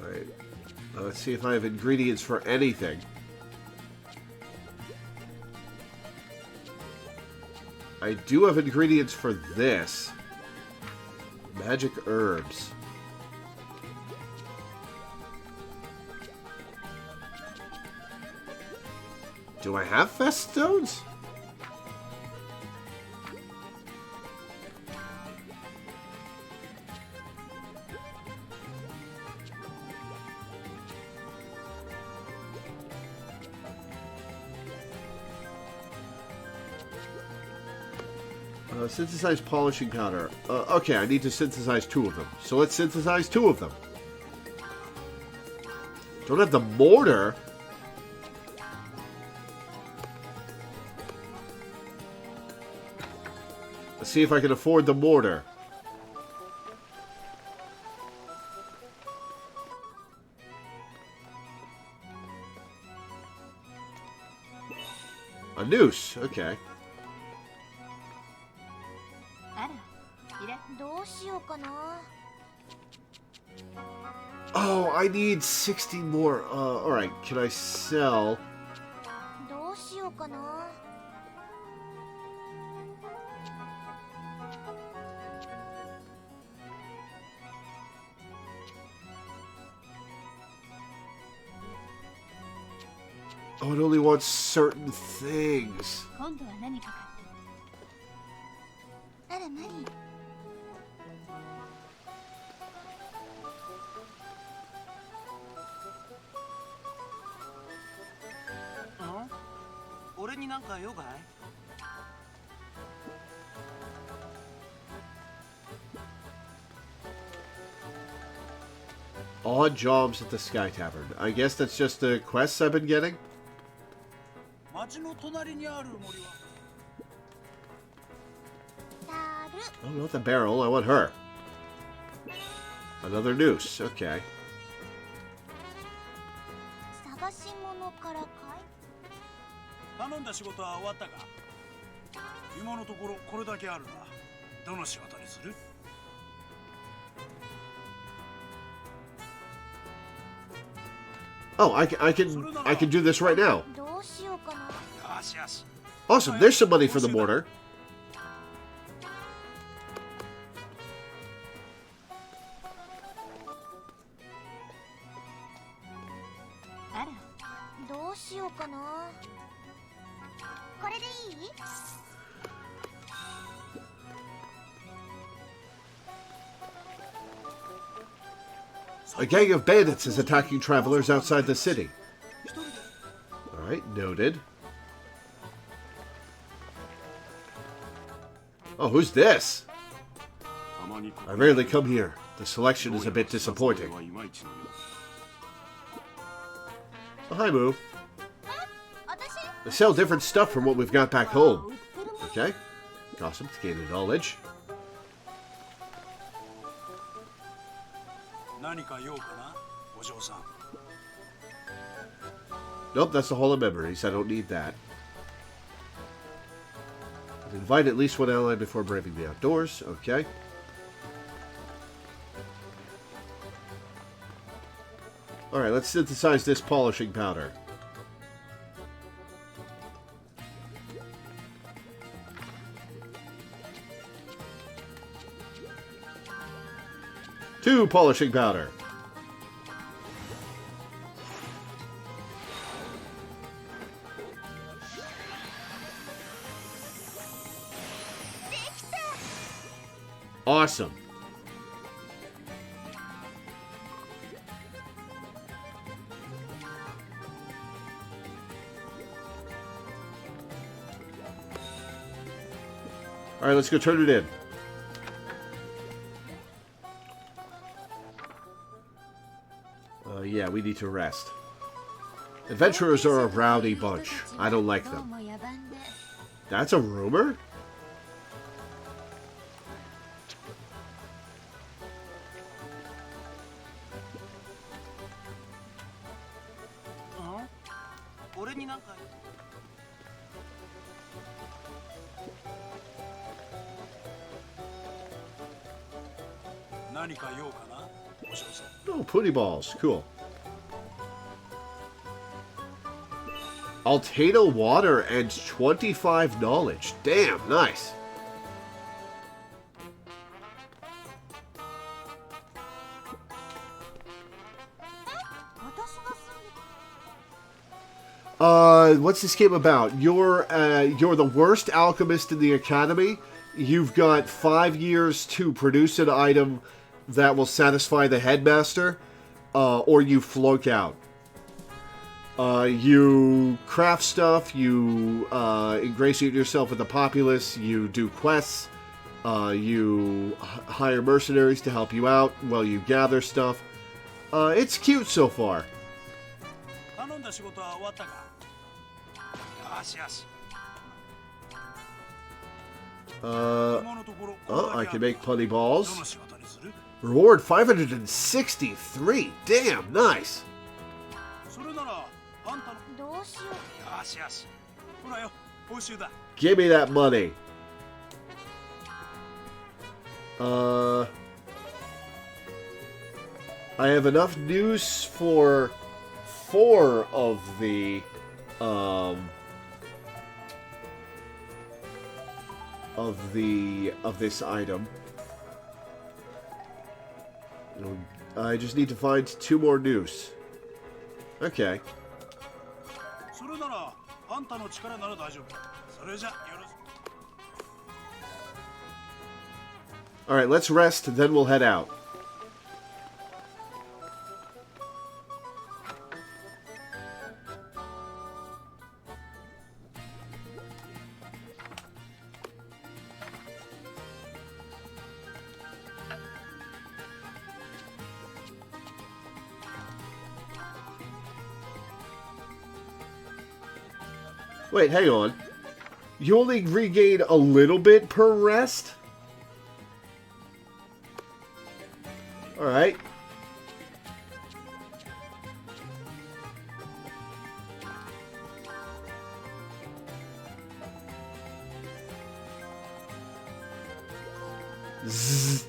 Alright. Let's see if I have ingredients for anything. I do have ingredients for this. Magic herbs. Do I have fest stones? Synthesize polishing powder. Okay, I need to synthesize 2 of them. So let's synthesize 2 of them. Don't have the mortar. Let's see if I can afford the mortar. A noose. Okay. Oh, I need 60 more. Alright, can I sell? Oh, it only wants certain things. Odd jobs at the Sky Tavern. I guess that's just the quests I've been getting. Oh, not the barrel. I want her. Another noose. Okay. Oh, I can do this right now. Awesome, there's some money for the mortar. A gang of bandits is attacking travelers outside the city. Alright, noted. Oh, who's this? I rarely come here. The selection is a bit disappointing. Oh, hi, Moo. They sell different stuff from what we've got back home. Okay. Awesome, to gain the knowledge. Nope, that's the Hall of Memories. I don't need that. Invite at least one ally before braving the outdoors. Okay. Alright, let's synthesize this polishing powder. Two polishing powder. Awesome. All right, let's go turn it in. Yeah, we need to rest. Adventurers are a rowdy bunch. I don't like them. That's a rumor? Oh, putty balls. Cool. Altano water and 25 knowledge. Damn, nice. What's this game about? You're the worst alchemist in the academy. You've got 5 years to produce an item that will satisfy the headmaster, or you flunk out. You craft stuff, you ingratiate yourself with the populace, you do quests, you hire mercenaries to help you out while you gather stuff. It's cute so far. Oh, I can make putty balls. Reward 563. Damn, nice. Give me that money. I have enough news for 4 of the of this item. I just need to find 2 more news. Okay. Alright, let's rest, then we'll head out. Wait, hang on. You only regain a little bit per rest? Alright. Zzz.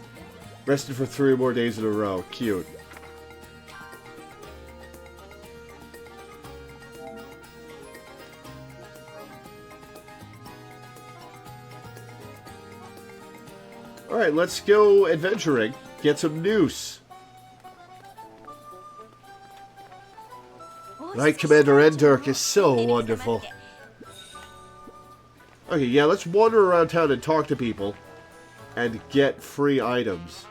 Rested for 3 more days in a row. Cute. Alright, let's go adventuring. Get some news. Knight Commander Endurk is so wonderful. Okay, yeah, let's wander around town and talk to people. And get free items.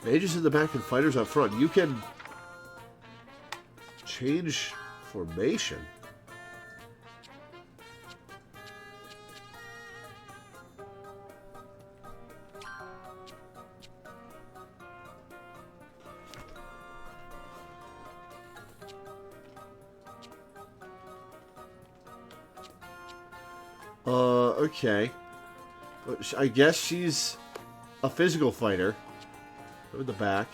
Mages in the back and fighters up front. You can change formation. Okay. I guess she's a physical fighter. Go in the back.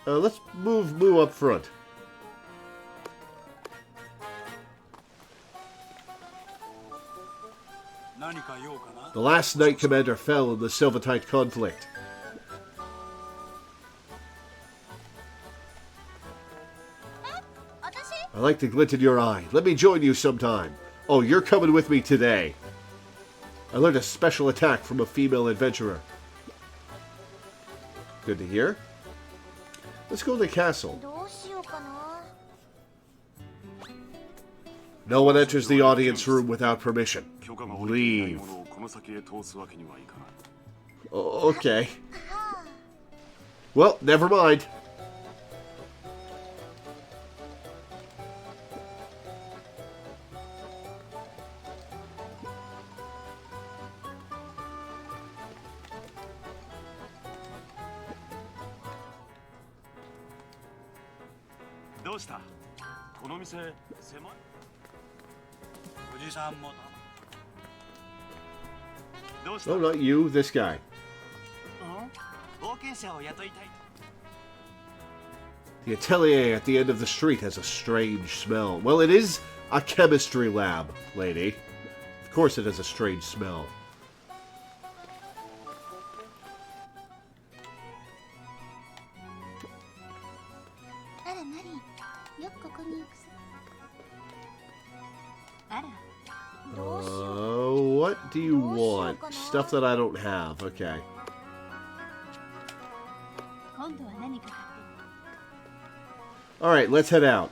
Let's move Moo up front. The last Knight Commander fell in the Sylvatite conflict. I like the glint in your eye. Let me join you sometime. Oh, you're coming with me today. I learned a special attack from a female adventurer. Good to hear. Let's go to the castle. No one enters the audience room without permission. Leave. Okay. Well, never mind. No, not you, this guy. The atelier at the end of the street has a strange smell. Well, it is a chemistry lab, lady. Of course it has a strange smell. What do you want? Stuff that I don't have. Okay. Alright, let's head out.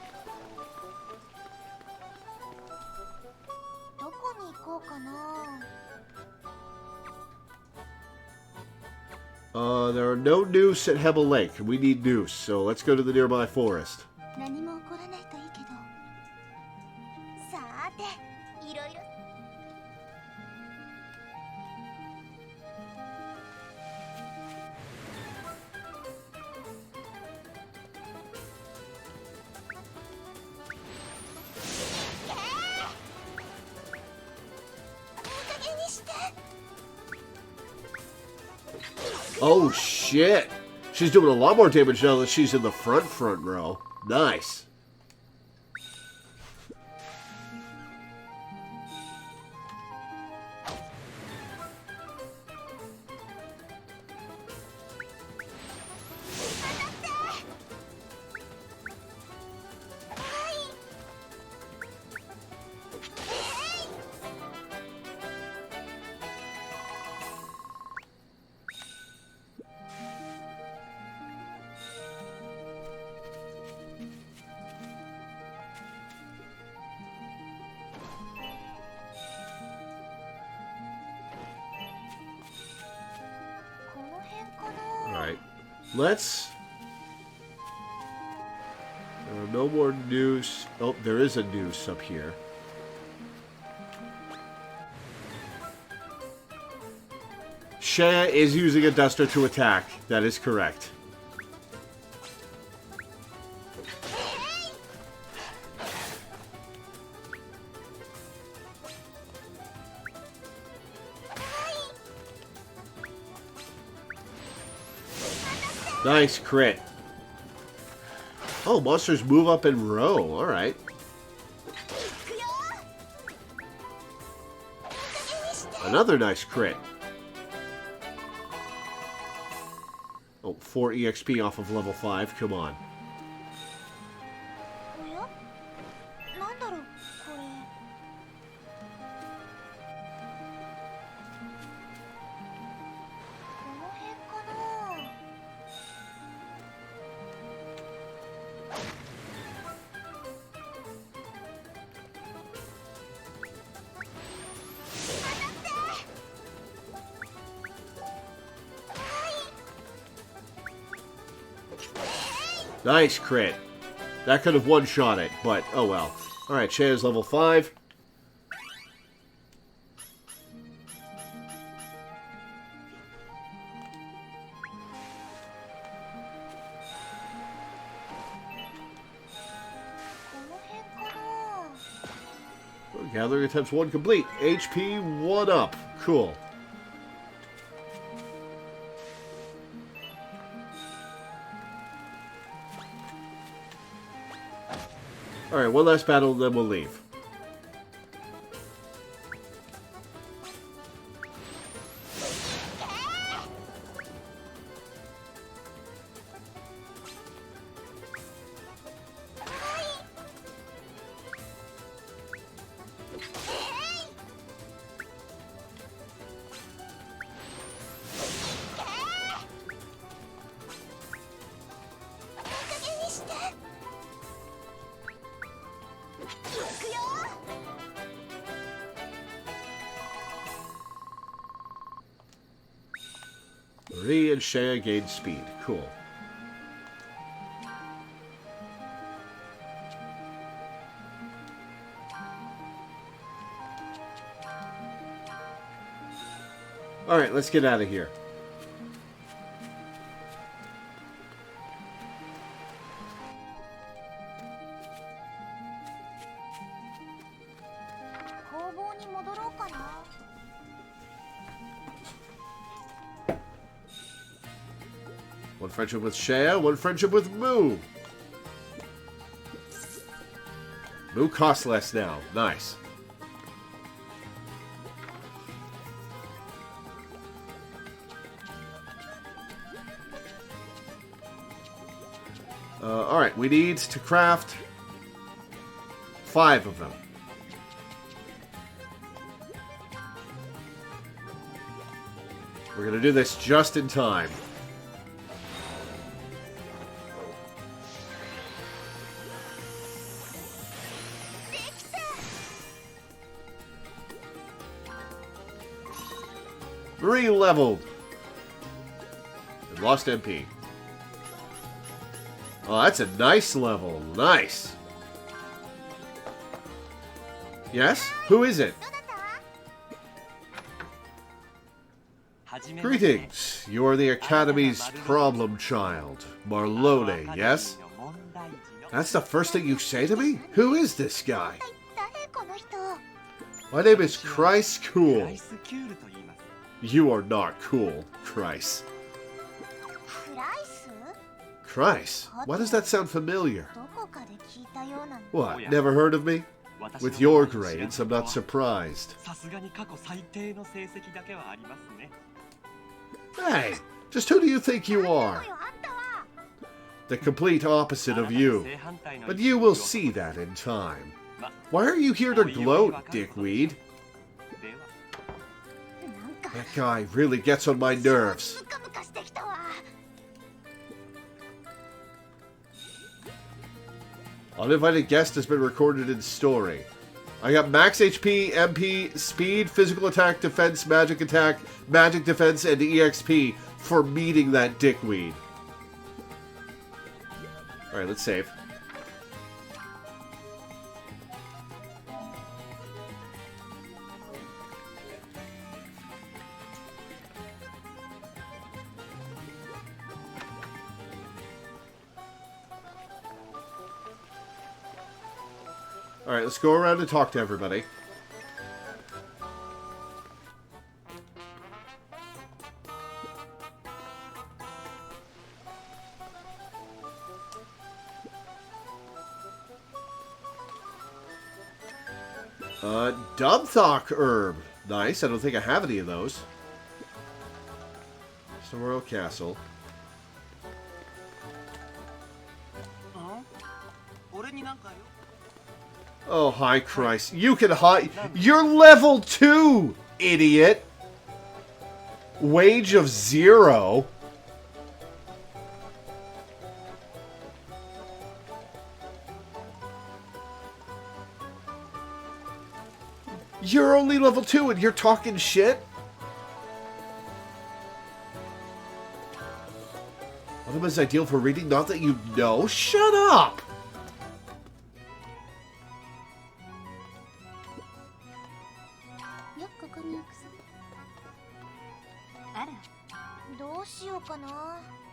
There are no noose at Hebel Lake. We need noose, so let's go to the nearby forest. Oh, shit. She's doing a lot more damage now that she's in the front row. Nice. Let's... There are no more noose. Oh, there is a noose up here. Shea is using a duster to attack. That is correct. Nice crit. Oh, monsters move up in row. Alright. Another nice crit. Oh, 4 EXP off of level 5. Come on. Nice crit. That could have one-shot it, but oh well. Alright, Shea's level 5. Gathering attempts 1 complete. HP 1 up. Cool. Alright, one last battle and then we'll leave. Marie and Shea gain speed. Cool. Alright, let's get out of here. One friendship with Shea, one friendship with Moo. Moo costs less now. Nice. Alright, we need to craft 5 of them. We're going to do this just in time. Marie leveled. And lost MP. Oh, that's a nice level. Nice. Yes? Who is it? Greetings. You are the Academy's problem child. Marlone, yes? That's the first thing you say to me? Who is this guy? My name is Chryse Cool. You are not cool, Chryse. Chryse? Why does that sound familiar? What, never heard of me? With your grades, I'm not surprised. Hey, just who do you think you are? The complete opposite of you. But you will see that in time. Why are you here to gloat, dickweed? That guy really gets on my nerves. Uninvited guest has been recorded in story. I got max HP, MP, speed, physical attack, defense, magic attack, magic defense, and EXP for meeting that dickweed. Alright, let's save. Alright, let's go around and talk to everybody. Dubthok herb. Nice, I don't think I have any of those. Royal Castle. Oh, hi, Christ. You can hide. You're level 2, idiot. Wage of 0. You're only level 2 and you're talking shit? Autumn is ideal for reading, not that you know. Shut up!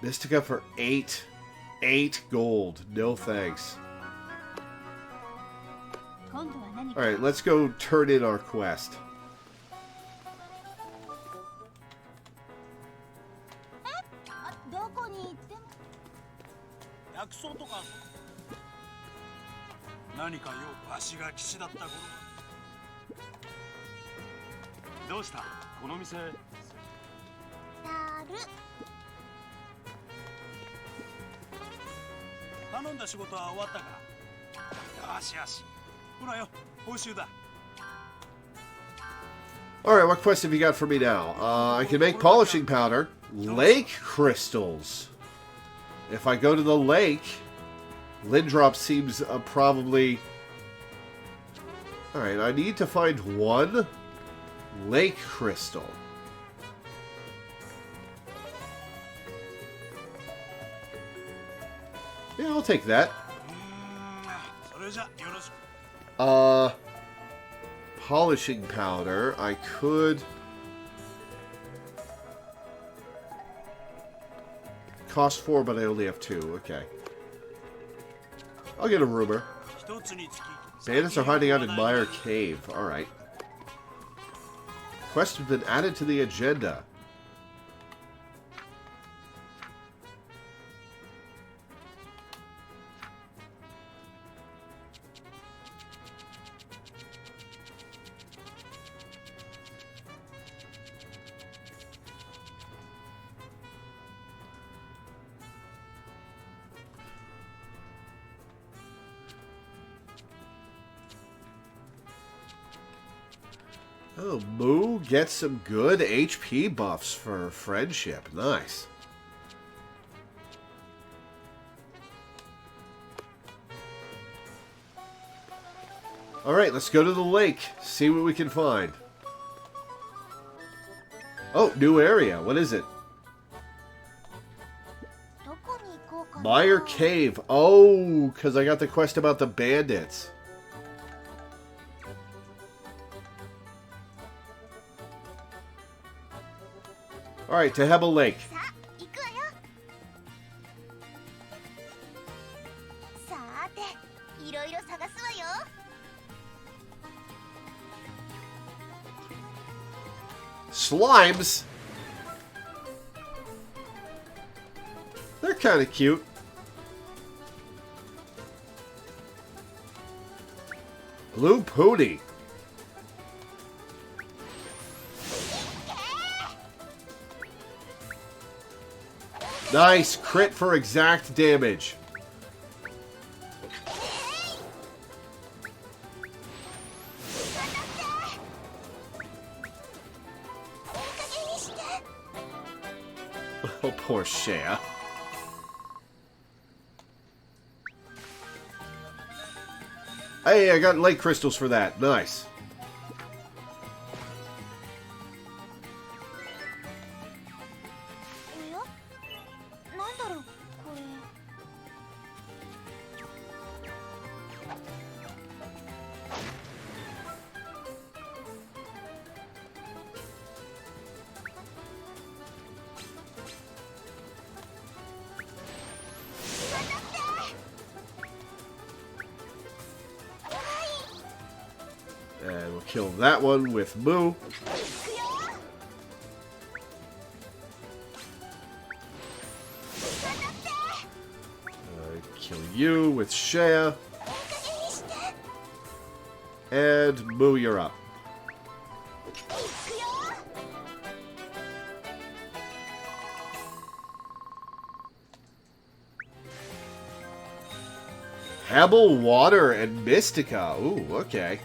Mystica for 8. 8 gold. No thanks. Alright, let's go turn in our quest. Alright, what quest have you got for me now? I can make polishing powder. Lake crystals. If I go to the lake, Lindrop seems probably... Alright, I need to find one lake crystal. Yeah, I'll take that. Polishing powder. I could... Cost 4, but I only have 2. Okay. I'll get a rumor. Bandits are hiding out in Meyer Cave. Alright. Quest has been added to the agenda. Oh, Moo gets some good HP buffs for friendship. Nice. Alright, let's go to the lake. See what we can find. Oh, new area. What is it? Meyer Cave. Oh, because I got the quest about the bandits. Alright, to Hebel Lake. Slimes? They're kind of cute. Blue Pooty. Nice crit for exact damage. Oh, poor Shea. Hey, I got lake crystals for that. Nice. And we'll kill that one with Moo. Kill you with Shea. And Moo, you're up. Hebel Water and Mystica. Ooh, okay.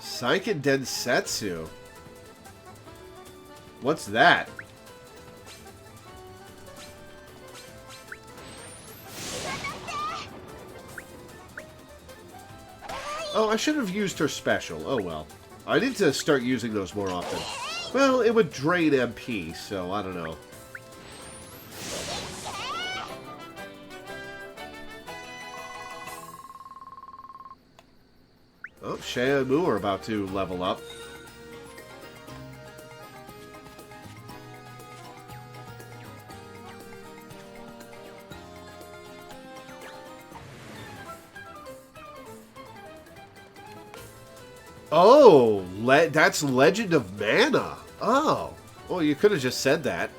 Seiken Densetsu. What's that? Oh, I should have used her special. Oh well. I need to start using those more often. Well, it would drain MP, so I don't know. Oh, Shea and Moo are about to level up. Oh, that's Legend of Mana. Oh. Well, you could have just said that.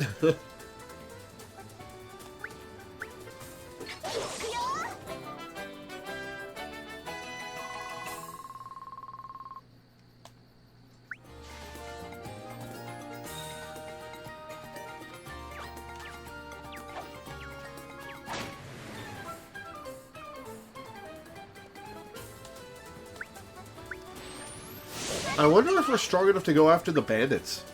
I wonder if we're strong enough to go after the bandits.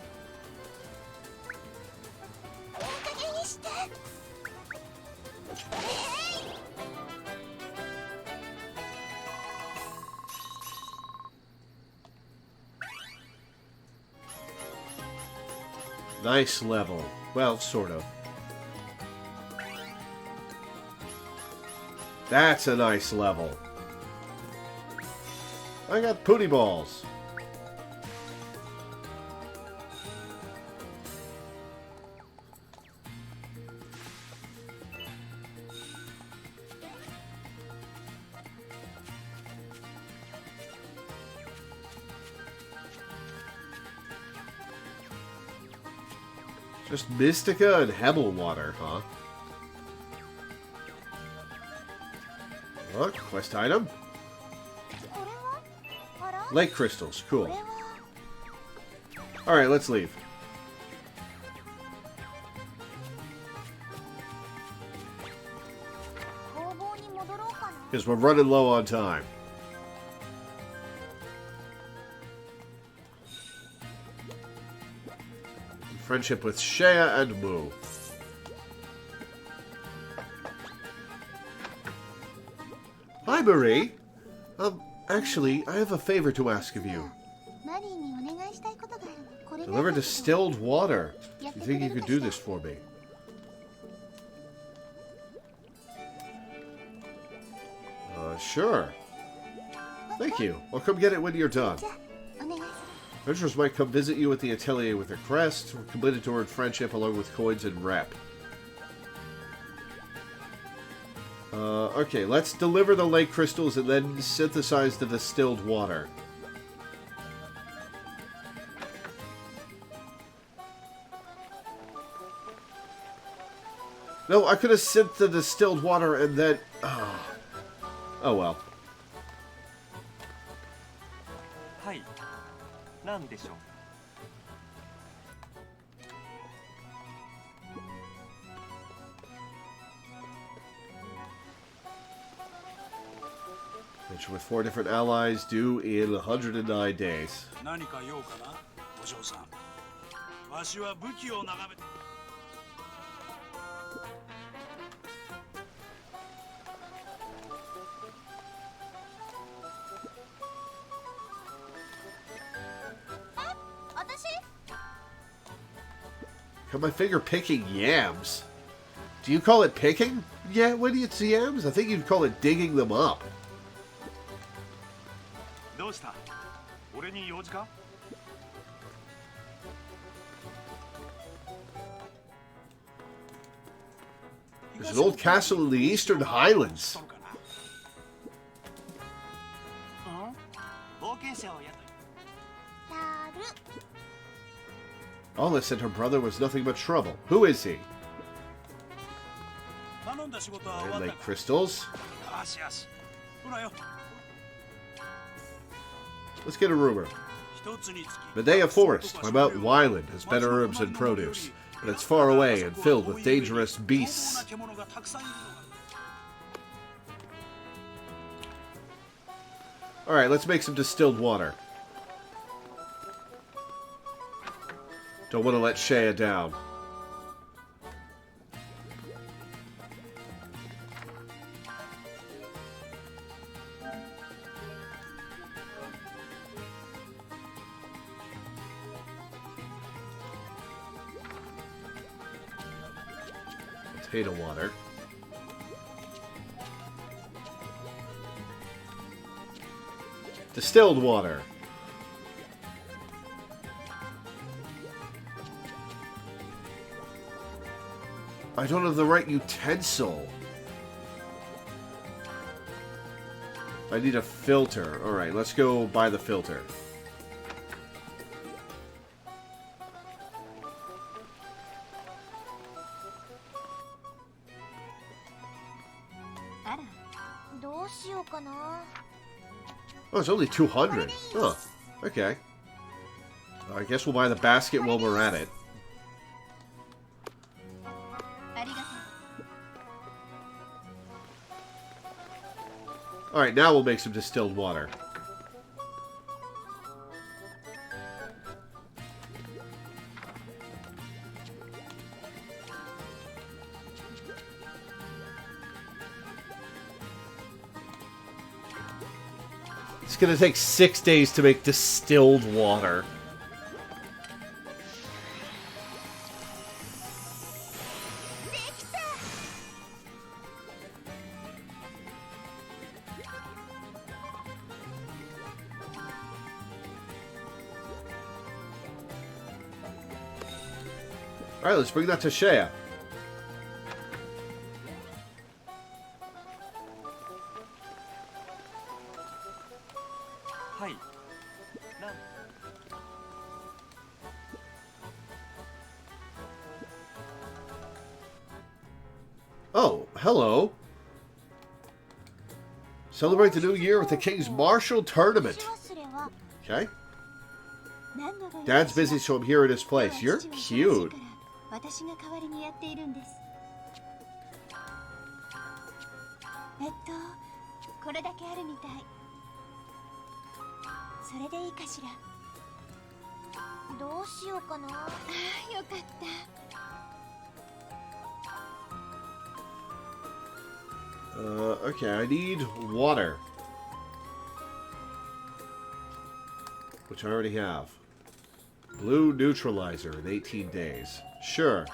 Nice level. Well, sort of. That's a nice level. I got pooty balls. Just Mystica and Hebel water, huh? What? Quest item? Lake crystals. Cool. Alright, let's leave. Because we're running low on time. Friendship with Shea and Moo. Hi, Marie. Actually, I have a favor to ask of you. Deliver distilled water. You think you could do this for me? Sure. Thank you. I'll come get it when you're done. Adventurers might come visit you at the Atelier with a crest. We're committed toward friendship along with coins and rep. Okay, let's deliver the lake crystals and then synthesize the distilled water. No, I could have sent the distilled water and then... Oh well. Hi. Which with 4 different allies due in 109 days. Got my finger picking yams. Do you call it picking? Yeah, when it's yams? I think you'd call it digging them up. There's an old castle in the Eastern Highlands. Ola said her brother was nothing but trouble. Who is he? Lake crystals. Let's get a rumor. Medea Forest, by Mount Wyland, has better herbs and produce, but it's far away and filled with dangerous beasts. Alright, let's make some distilled water. Don't want to let Shea down. Potato water. Distilled water. I don't have the right utensil. I need a filter. Alright, let's go buy the filter. Oh, it's only 200. Huh. Okay. I guess we'll buy the basket while we're at it. Alright, now we'll make some distilled water. It's gonna take 6 days to make distilled water. Alright, let's bring that to Shea. Oh, hello. Celebrate the new year with the King's Martial Tournament. Okay. Dad's busy, so I'm here at his place. You're cute. Okay, I need water. Which I already have. Blue neutralizer in 18 days. Sure.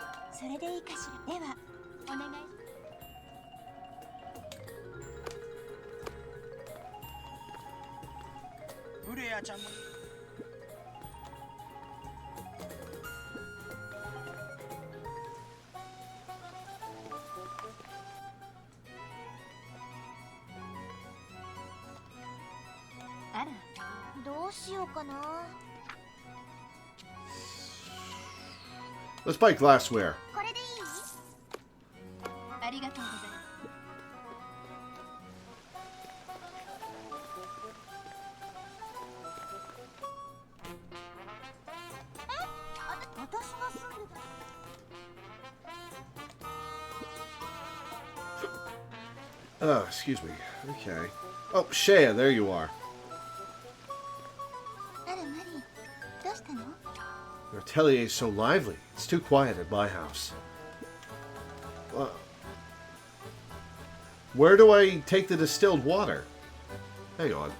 Let's buy glassware. Oh, excuse me. Okay. Oh, Shea, there you are. Your atelier is so lively. It's too quiet at my house. Where do I take the distilled water? Hang on.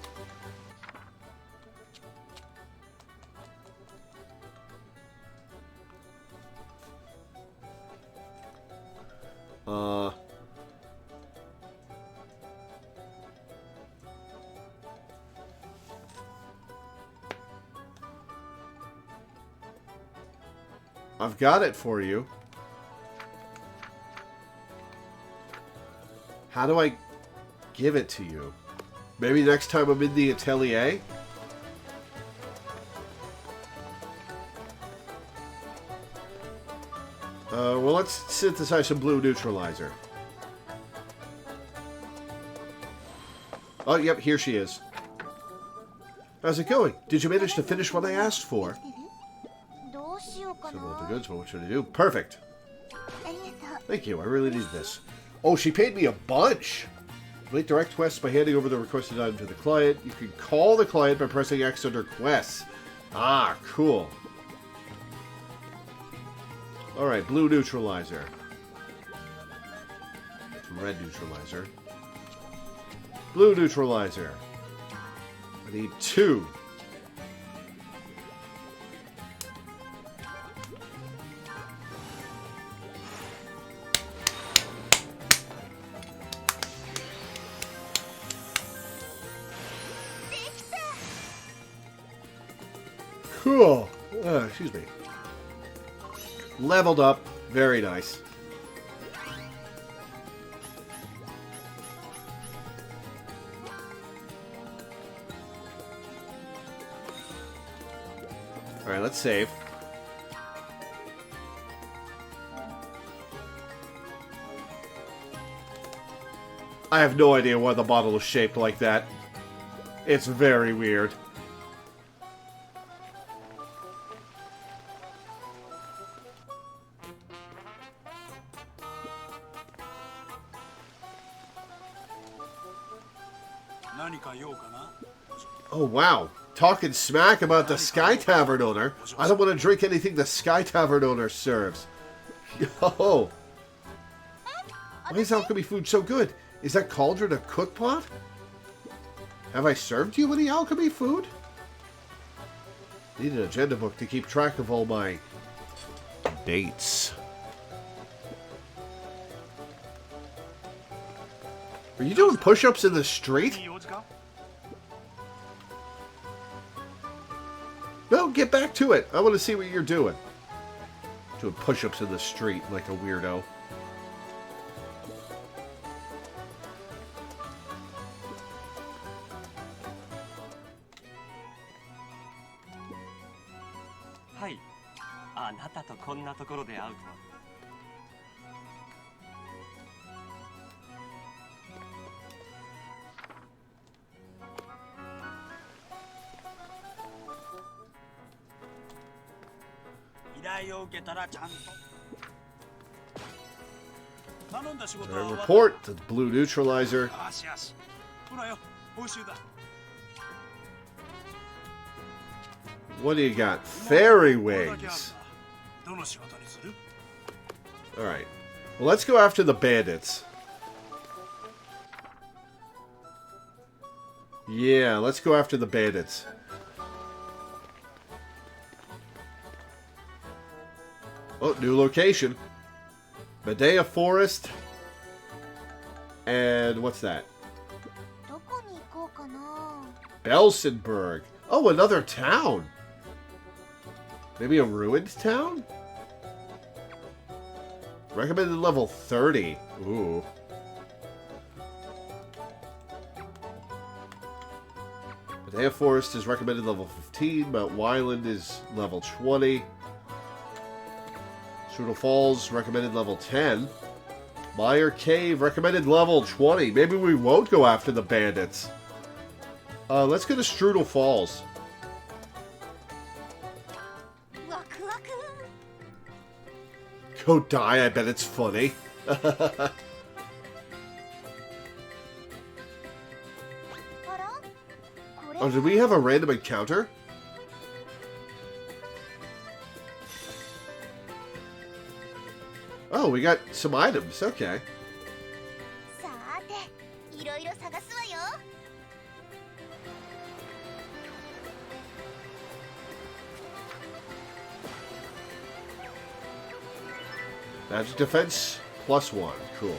I've got it for you. How do I give it to you? Maybe next time I'm in the atelier? Well, let's synthesize some blue neutralizer. Oh, yep, here she is. How's it going? Did you manage to finish what I asked for? Some of the goods, but what should I do? Perfect. Thank you, I really need this. Oh, she paid me a bunch! Complete direct quests by handing over the requested item to the client. You can call the client by pressing X under quests. Ah, cool. Alright, blue neutralizer. Red neutralizer. Blue neutralizer. I need 2. Cool. Excuse me. Leveled up. Very nice. Alright, let's save. I have no idea why the bottle is shaped like that. It's very weird. Oh, wow. Talking smack about the Sky Tavern owner. I don't want to drink anything the Sky Tavern owner serves. Yo. Why is alchemy food so good? Is that cauldron a cookpot? Have I served you any alchemy food? Need an agenda book to keep track of all my dates. Are you doing push-ups in the street? No, get back to it. I want to see what you're doing. Doing push-ups in the street like a weirdo. Hi. あなたとこんなところで会うとは。Report to the blue neutralizer. What do you got? Fairy wings. Alright. Well, let's go after the bandits. Yeah, let's go after the bandits. Oh, new location. Medea Forest. And what's that? Belsenburg. Oh, another town. Maybe a ruined town? Recommended level 30. Ooh. Medea Forest is recommended level 15. Mount Wyland is level 20. Strudel Falls, recommended level 10. Meyer Cave, recommended level 20. Maybe we won't go after the bandits. Let's go to Strudel Falls. Go die, I bet it's funny. Oh, did we have a random encounter? Oh, we got some items. Okay. Magic defense +1. Cool.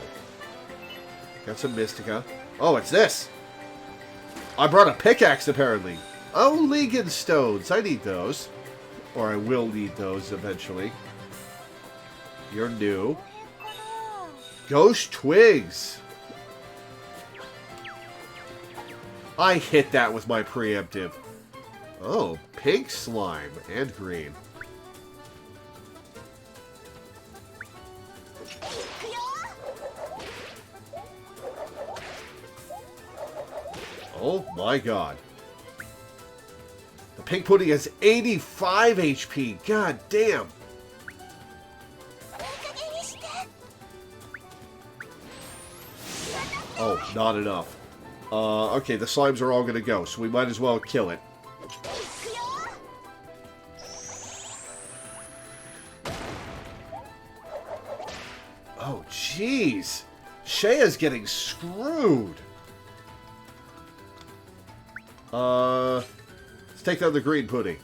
Got some Mystica. Oh, it's this. I brought a pickaxe, apparently. Oh, Legan stones. I need those. Or I will need those eventually. You're new. Ghost twigs. I hit that with my preemptive. Oh, pink slime and green. Oh my god. The pink pudding has 85 HP. God damn. Oh, not enough. Okay, the slimes are all going to go, so we might as well kill it. Oh, jeez. Shea's getting screwed. Let's take down the green pudding.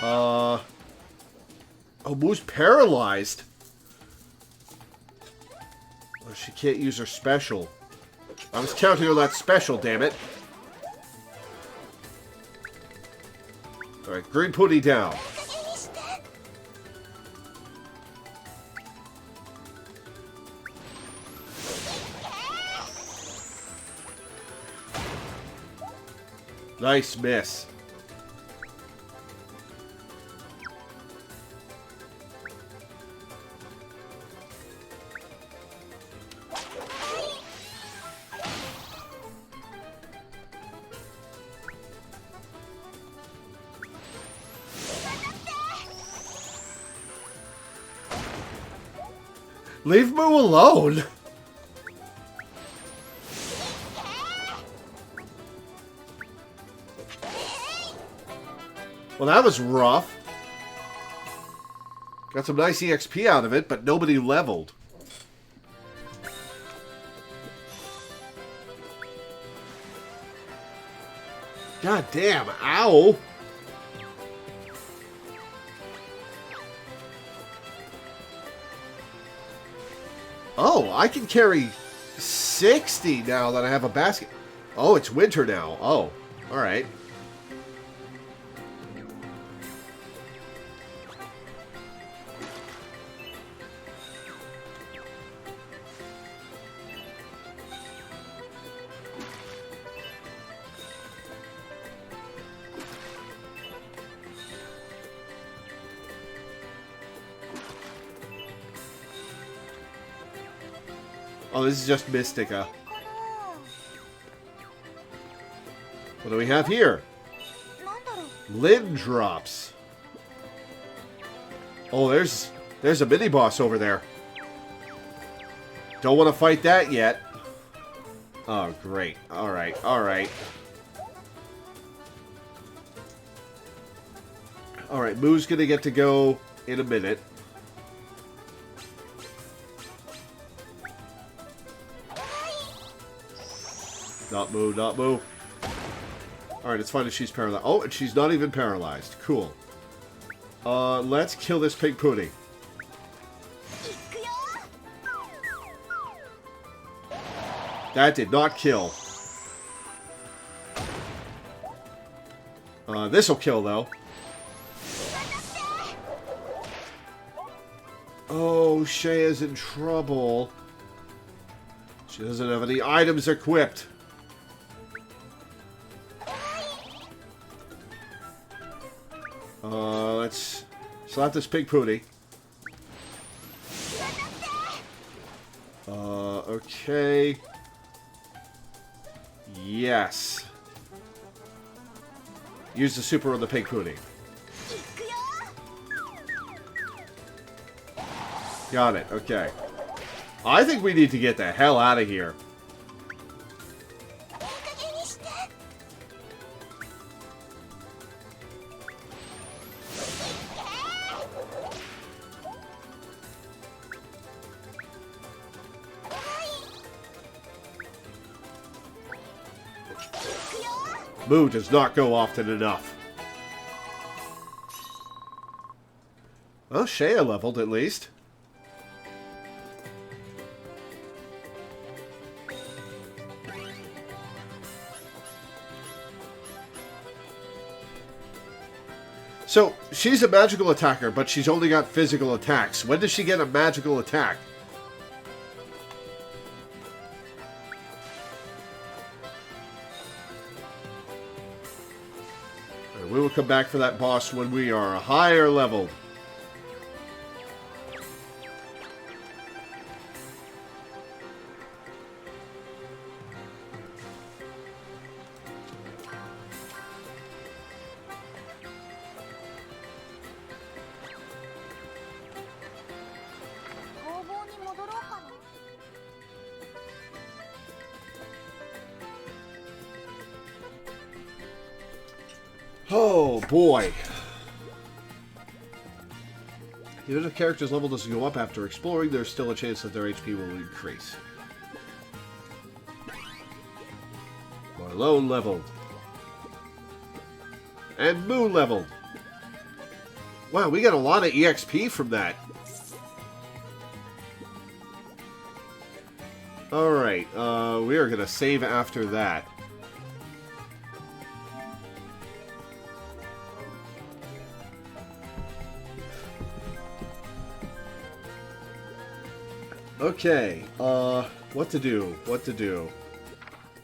Oh, Moo's paralyzed. Oh, she can't use her special. I was counting on that special, damn it. Alright, green putty down. Nice miss. Leave Moo alone! Well, that was rough. Got some nice EXP out of it, but nobody leveled. God damn, ow! Oh, I can carry 60 now that I have a basket. Oh, it's winter now. Oh, alright. Oh, this is just Mystica. What do we have here? Lin drops. Oh, there's a mini boss over there. Don't want to fight that yet. Oh, great. Alright, alright. Alright, Moo's gonna get to go in a minute. Not Moo, not Moo. Alright, it's fine if she's paralyzed. Oh, and she's not even paralyzed. Cool. Let's kill this pig pooty. That did not kill. This'll kill, though. Oh, Shea's in trouble. She doesn't have any items equipped. Let's slap this pig pooty. Okay. Yes. Use the super on the pig pooty. Got it, okay. I think we need to get the hell out of here. Moo does not go often enough. Well, Shea leveled at least. So, she's a magical attacker, but she's only got physical attacks. When does she get a magical attack? We will come back for that boss when we are higher leveled. Oh, boy. Even if a character's level doesn't go up after exploring, there's still a chance that their HP will increase. Marlone leveled. And Moo leveled. Wow, we got a lot of EXP from that. Alright, we are gonna save after that. Okay, what to do? What to do?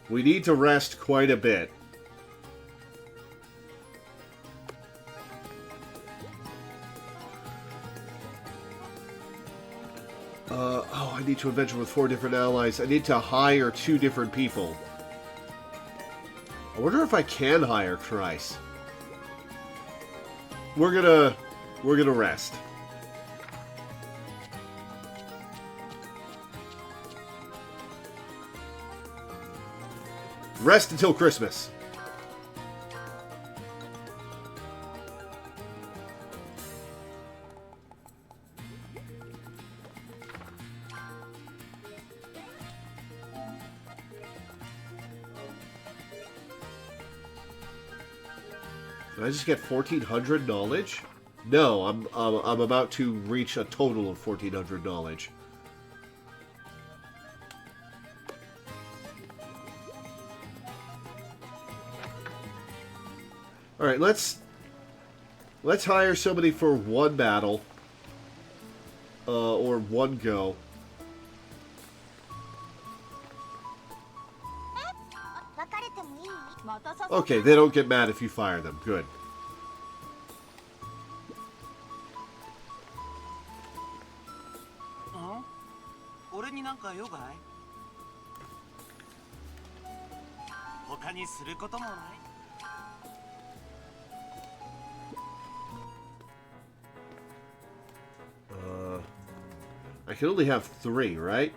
We need to rest quite a bit. Oh, I need to adventure with 4 different allies. I need to hire 2 different people. I wonder if I can hire Christ. We're gonna rest. Rest until Christmas. Did I just get 1,400 knowledge? No, I'm about to reach a total of 1,400 knowledge. All right, let's hire somebody for 1 battle, or 1 go. Okay, they don't get mad if you fire them. Good. I can only have 3, right?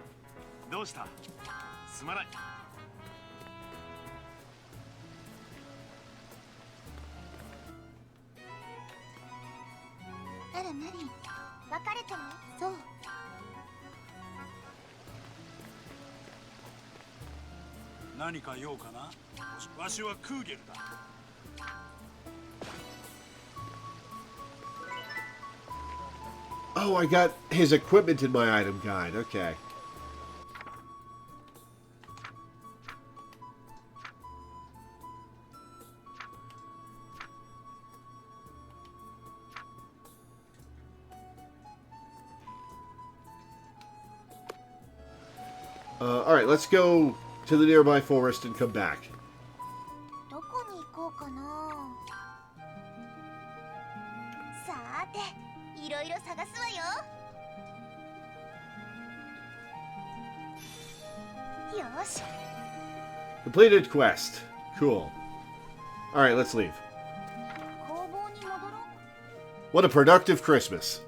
Oh, I got his equipment in my item guide. Okay. Alright, let's go to the nearby forest and come back. Completed quest. Cool. Alright, let's leave. What a productive Christmas.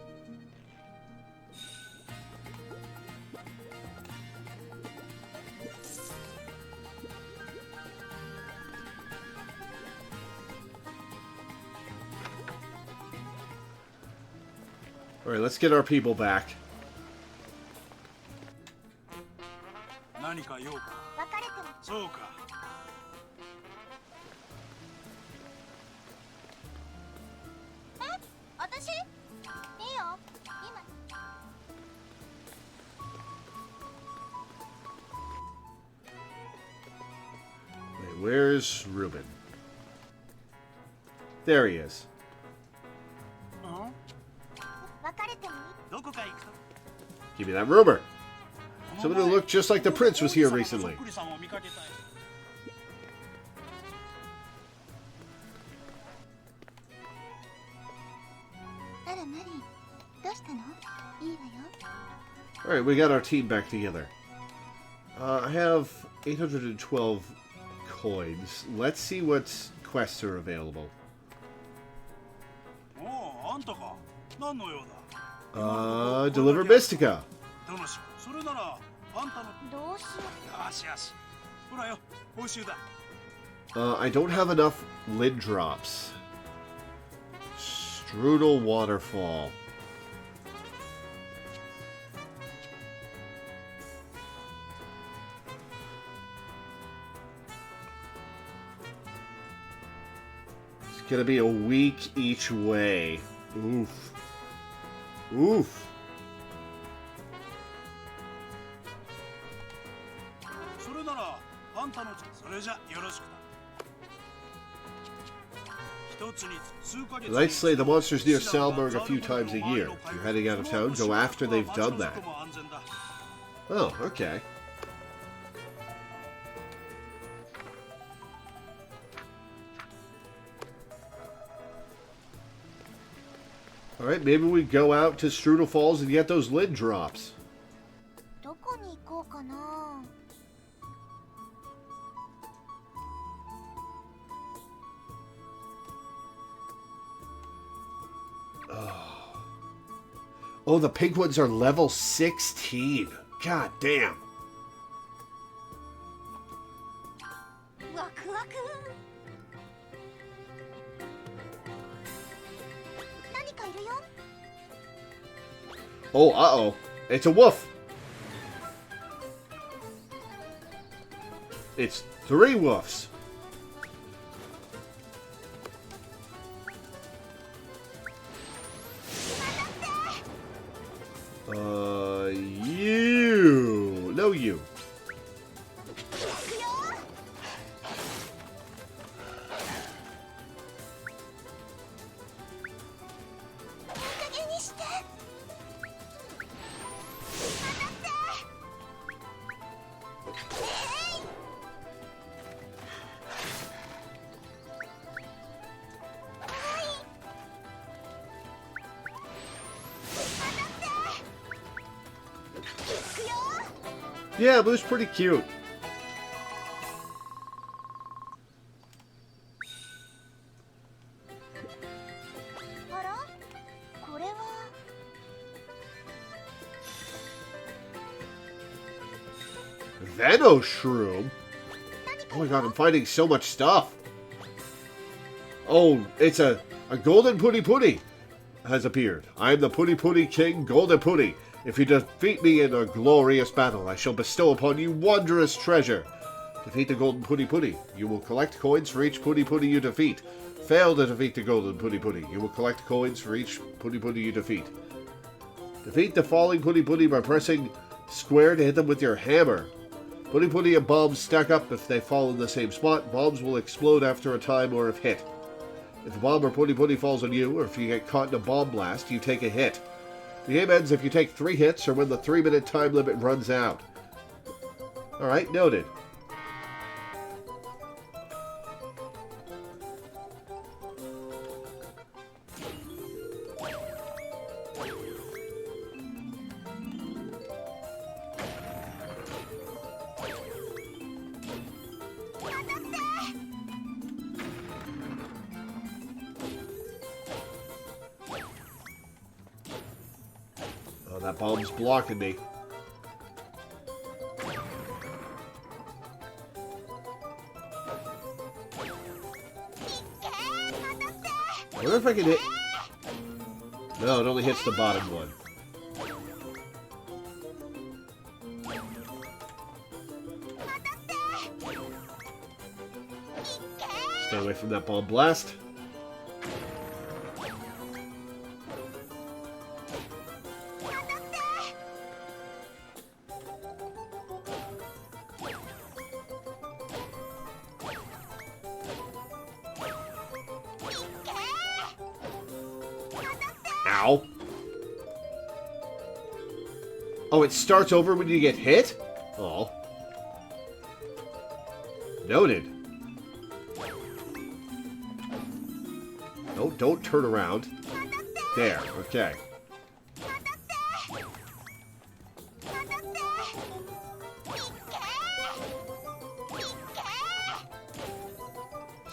Alright, let's get our people back. Wait, where's Ruben? There he is. Give me that rumor. Someone who looked just like the prince was here recently. Alright, we got our team back together. I have 812 coins. Let's see what quests are available. Deliver Mystica. I don't have enough lid drops. Strudel Waterfall. It's gonna be a week each way. Oof. Oof. The knights slay the monsters near Salburg a few times a year. If you're heading out of town, go after they've done that. Oh, okay. Alright, maybe we go out to Strudel Falls and get those lid drops. Oh, the pink ones are level 16. God damn. Oh, uh-oh. It's a wolf. It's 3 wolves. You. No, you. Yeah, Blue's pretty cute. Shroom. Oh my god, I'm finding so much stuff. Oh, it's a golden putty putty has appeared. I am the Putty Putty King, Golden Putty. If you defeat me in a glorious battle, I shall bestow upon you wondrous treasure. Defeat the Golden Putty Putty. You will collect coins for each Putty Putty you defeat. Fail to defeat the Golden Putty Putty. You will collect coins for each Putty Putty you defeat. Defeat the falling Putty Putty by pressing square to hit them with your hammer. Putty Putty and bombs stack up if they fall in the same spot. Bombs will explode after a time or if hit. If a bomb or Putty Putty falls on you, or if you get caught in a bomb blast, you take a hit. The game ends if you take 3 hits or when the 3-minute time limit runs out. Alright, noted. That bomb's blocking me. I wonder if I can hit... No, it only hits the bottom one. Stay away from that bomb blast. Ow. Oh, it starts over when you get hit? Oh. Noted. No, don't turn around. There, okay.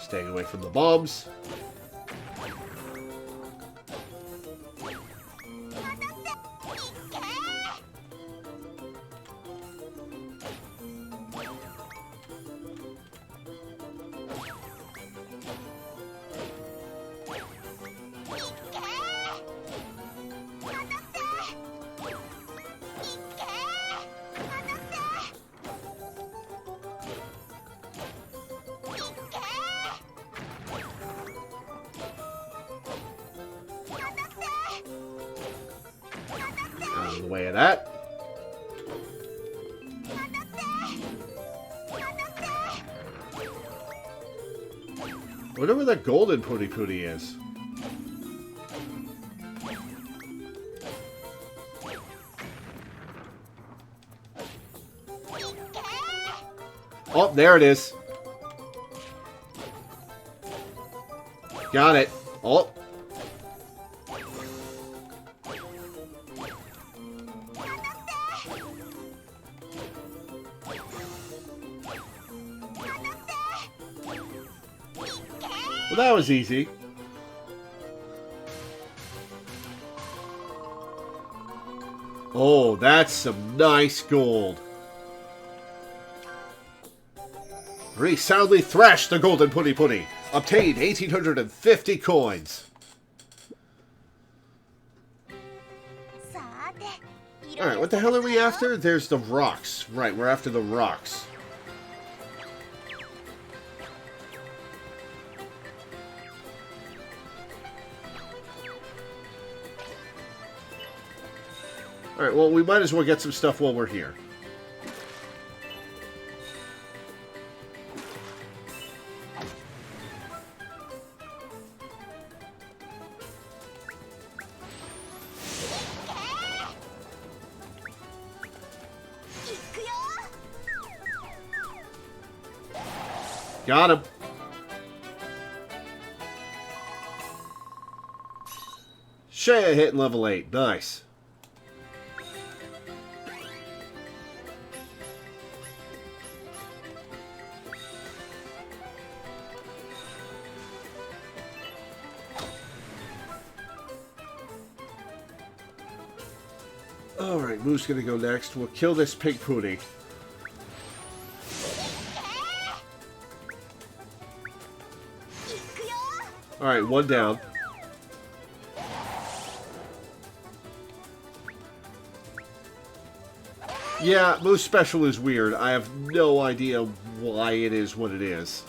Staying away from the bombs. Out of the way of that. Wonder where that golden Pooty Pooty is. Oh, there it is. Got it. Oh. Well, that was easy. Oh, that's some nice gold. Marie soundly thrashed the golden Pooty Pooty. Obtained 1,850 coins. Alright, what the hell are we after? There's the rocks. Right, we're after the rocks. Alright, well, we might as well get some stuff while we're here. Got him. Shea hitting level 8. Nice. Alright, Moo's gonna go next. We'll kill this pink Pooty. Alright, one down. Yeah, Moo's special is weird. I have no idea why it is what it is.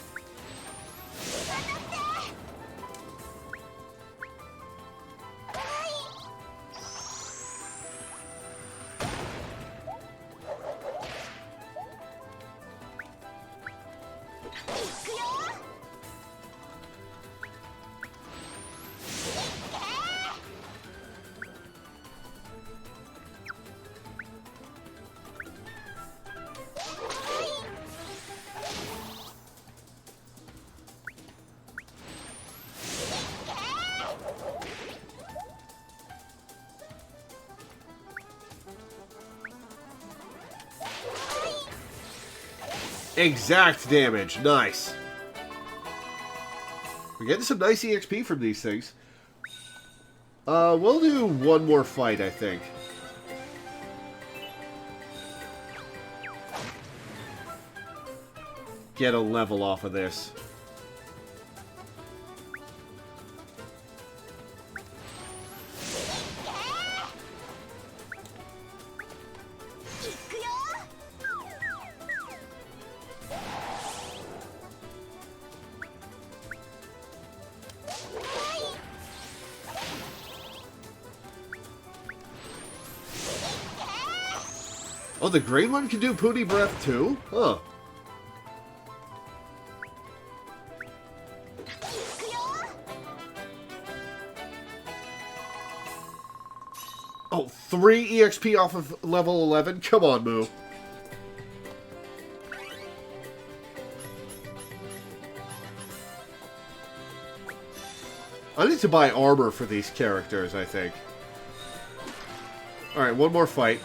Exact damage. Nice. We're getting some nice EXP from these things. We'll do one more fight, I think. Get a level off of this. Oh, the green one can do Pooty Breath too? Huh. Oh, 3 EXP off of level 11? Come on, Moo. I need to buy armor for these characters, I think. Alright, one more fight.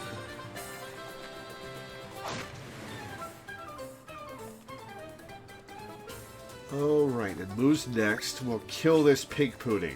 Alright, and Moo's next. We'll kill this pink Pooty.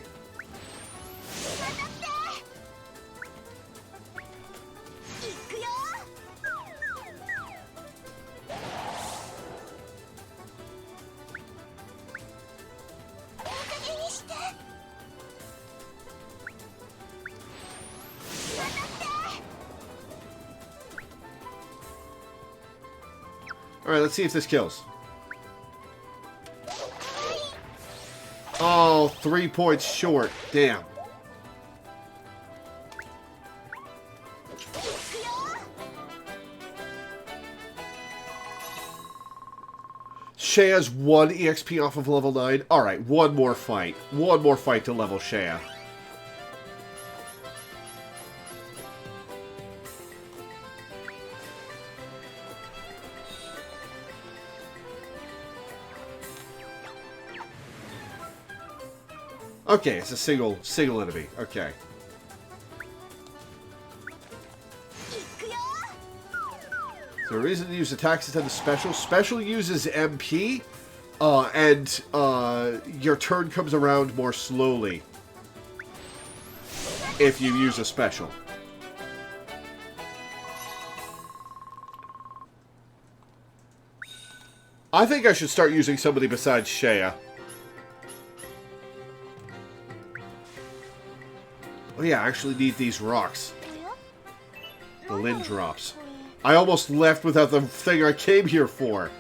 Alright, let's see if this kills. Oh, 3 points short. Damn. Shea's 1 EXP off of level 9. Alright, one more fight. One more fight to level Shea. Okay, it's a single enemy. Okay. So the reason to use attacks instead of special. Special uses MP, and your turn comes around more slowly if you use a special. I think I should start using somebody besides Shea. Oh yeah, I actually need these rocks. The Lin drops. I almost left without the thing I came here for.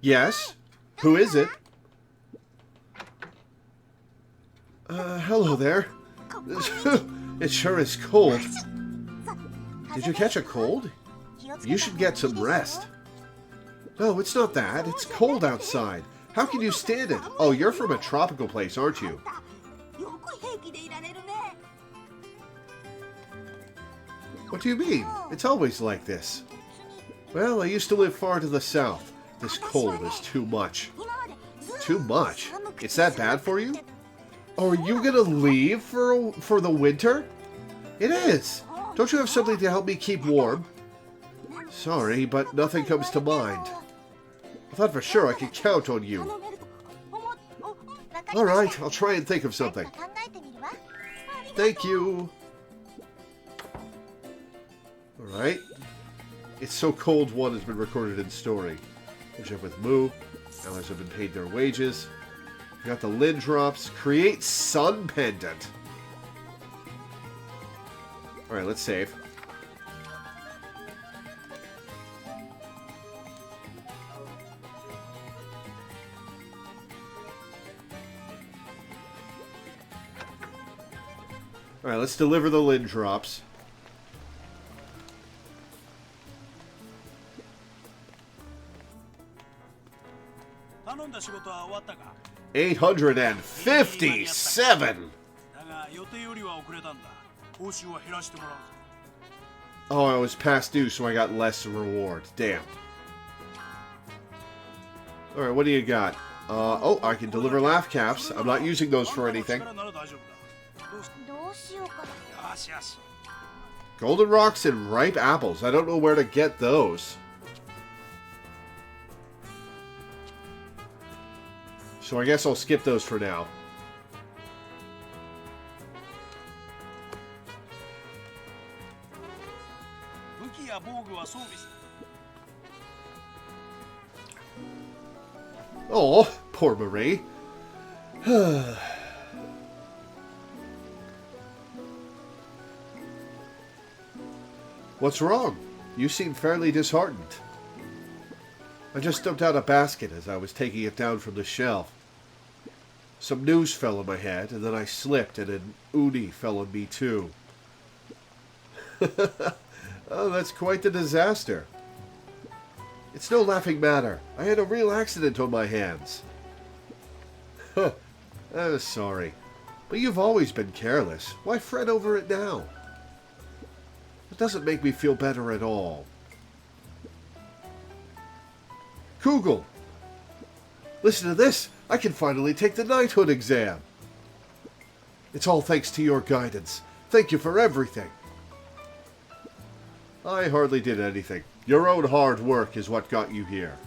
Yes? Who is it? Hello there. It sure is cold. Did you catch a cold? You should get some rest. No, it's not that. It's cold outside. How can you stand it? Oh, you're from a tropical place, aren't you? What do you mean? It's always like this. Well, I used to live far to the south. This cold is too much. Too much? It's that bad for you? Oh, are you gonna leave for the winter? It is. Don't you have something to help me keep warm? Sorry, but nothing comes to mind. I thought for sure I could count on you. Alright, I'll try and think of something. Thank you. Alright. It's So Cold 1 has been recorded in story. Finish up with Moo. Allies have been paid their wages. We got the Lin drops. Create Sun Pendant. Alright, let's save. Alright, let's deliver the Lin drops. $857. Oh, I was past due, so I got less reward. Damn. Alright, what do you got? Oh, I can deliver laugh caps. I'm not using those for anything. Golden rocks and ripe apples. I don't know where to get those. So I guess I'll skip those for now. Oh, poor Marie. What's wrong? You seem fairly disheartened. I just dumped out a basket as I was taking it down from the shelf. Some news fell on my head, and then I slipped, and an uni fell on me too. Oh, that's quite the disaster. It's no laughing matter. I had a real accident on my hands. Sorry. But you've always been careless. Why fret over it now? It doesn't make me feel better at all. Kugel! Listen to this! I can finally take the knighthood exam! It's all thanks to your guidance. Thank you for everything. I hardly did anything. Your own hard work is what got you here.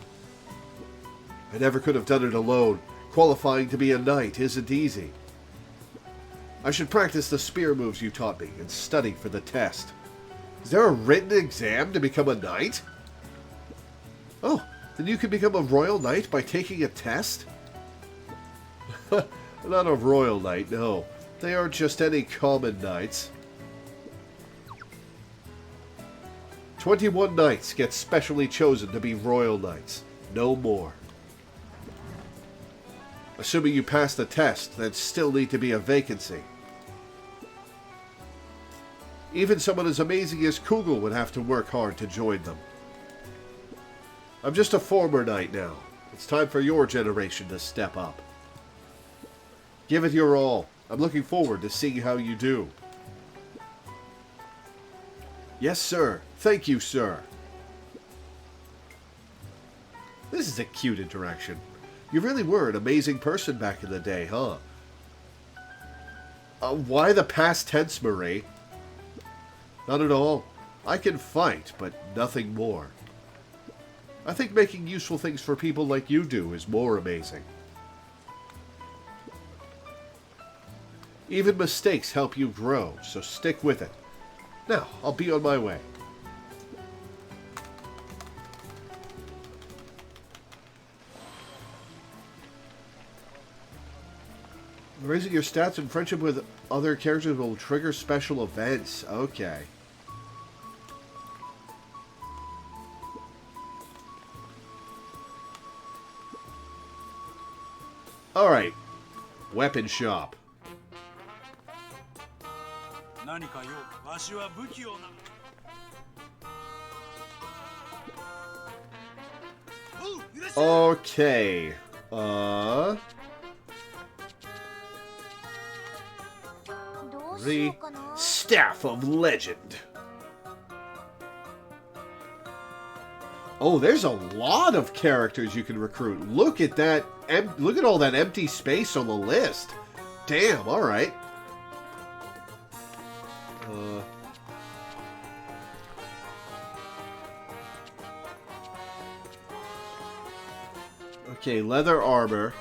I never could have done it alone. Qualifying to be a knight isn't easy. I should practice the spear moves you taught me and study for the test. Is there a written exam to become a knight? Oh, then you can become a royal knight by taking a test? Not a royal knight, no. They aren't just any common knights. 21 knights get specially chosen to be royal knights. No more. Assuming you pass the test, there'd still need to be a vacancy. Even someone as amazing as Kugel would have to work hard to join them. I'm just a former knight now. It's time for your generation to step up. Give it your all. I'm looking forward to seeing how you do. Yes, sir. Thank you, sir. This is a cute interaction. You really were an amazing person back in the day, huh? Why the past tense, Marie? Not at all. I can fight, but nothing more. I think making useful things for people like you do is more amazing. Even mistakes help you grow, so stick with it. Now, I'll be on my way. Raising your stats and friendship with other characters will trigger special events. Okay. Alright. Weapon shop. Okay. The Staff of Legend. Oh, there's a lot of characters you can recruit. Look at that. Look at all that empty space on the list. Damn, alright. Okay, leather armor.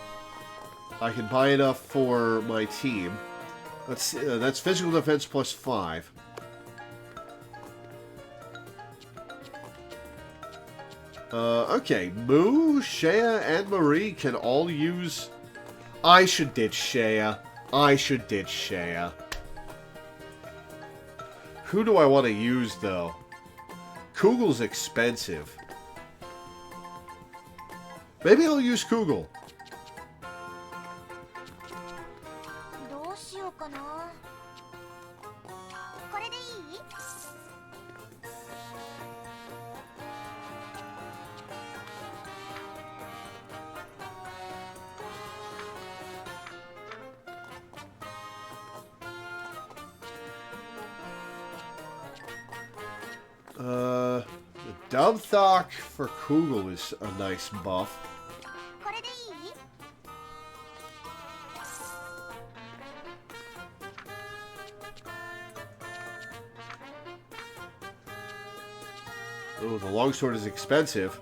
I can buy enough for my team. That's physical defense plus 5. Okay, Moo, Shea, and Marie can all use... I should ditch Shea. Who do I want to use, though? Kugel's expensive. Maybe I'll use Kugel. The Dubthok for Kugel is a nice buff. Oh, the longsword is expensive.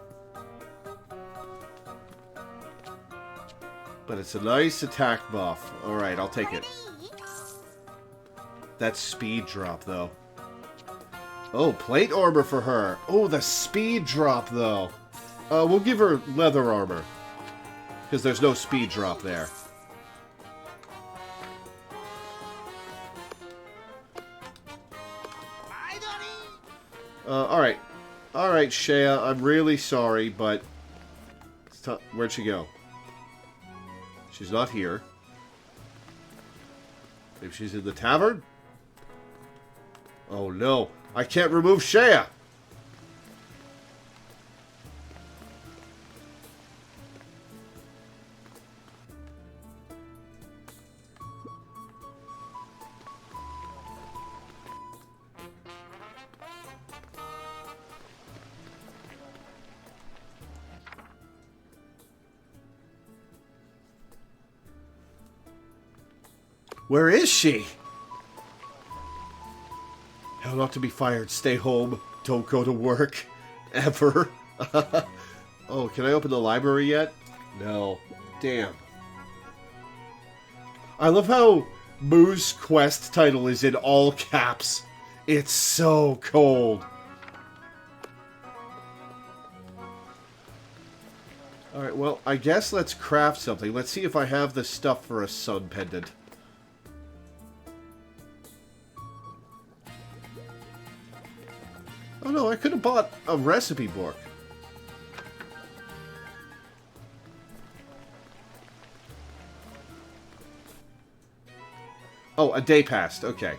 But it's a nice attack buff. Alright, I'll take it. That's speed drop, though. Oh, plate armor for her. Oh, the speed drop, though. We'll give her leather armor. Because there's no speed drop there. Alright. Alright, Shea, I'm really sorry, but... Where'd she go? She's not here. Maybe she's in the tavern? Oh, no. I can't remove Shea! Where is she? Hell, not to be fired. Stay home. Don't go to work. Ever. Oh, can I open the library yet? No. Damn. I love how Moo's quest title is in all caps. It's so cold. Alright, well, I guess let's craft something. Let's see if I have the stuff for a sun pendant. Oh no, I could have bought a recipe book. Oh, a day passed. Okay.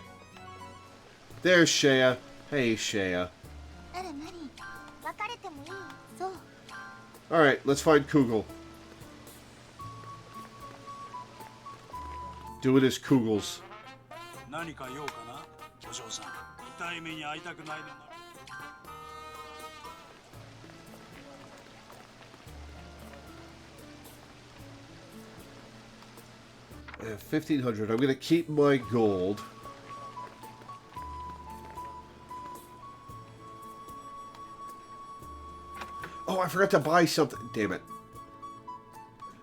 There's Shea. Hey, Shea. Alright, let's find Kugel. Do it as Kugels. I have 1,500. I'm going to keep my gold. Oh, I forgot to buy something. Damn it.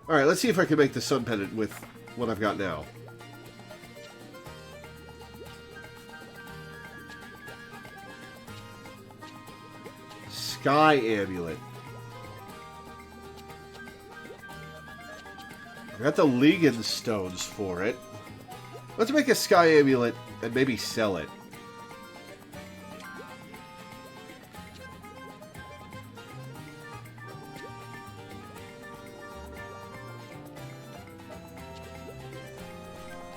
Alright, let's see if I can make the sun pendant with what I've got now. Sky Amulet. I got the Legan stones for it. Let's make a Sky Amulet and maybe sell it.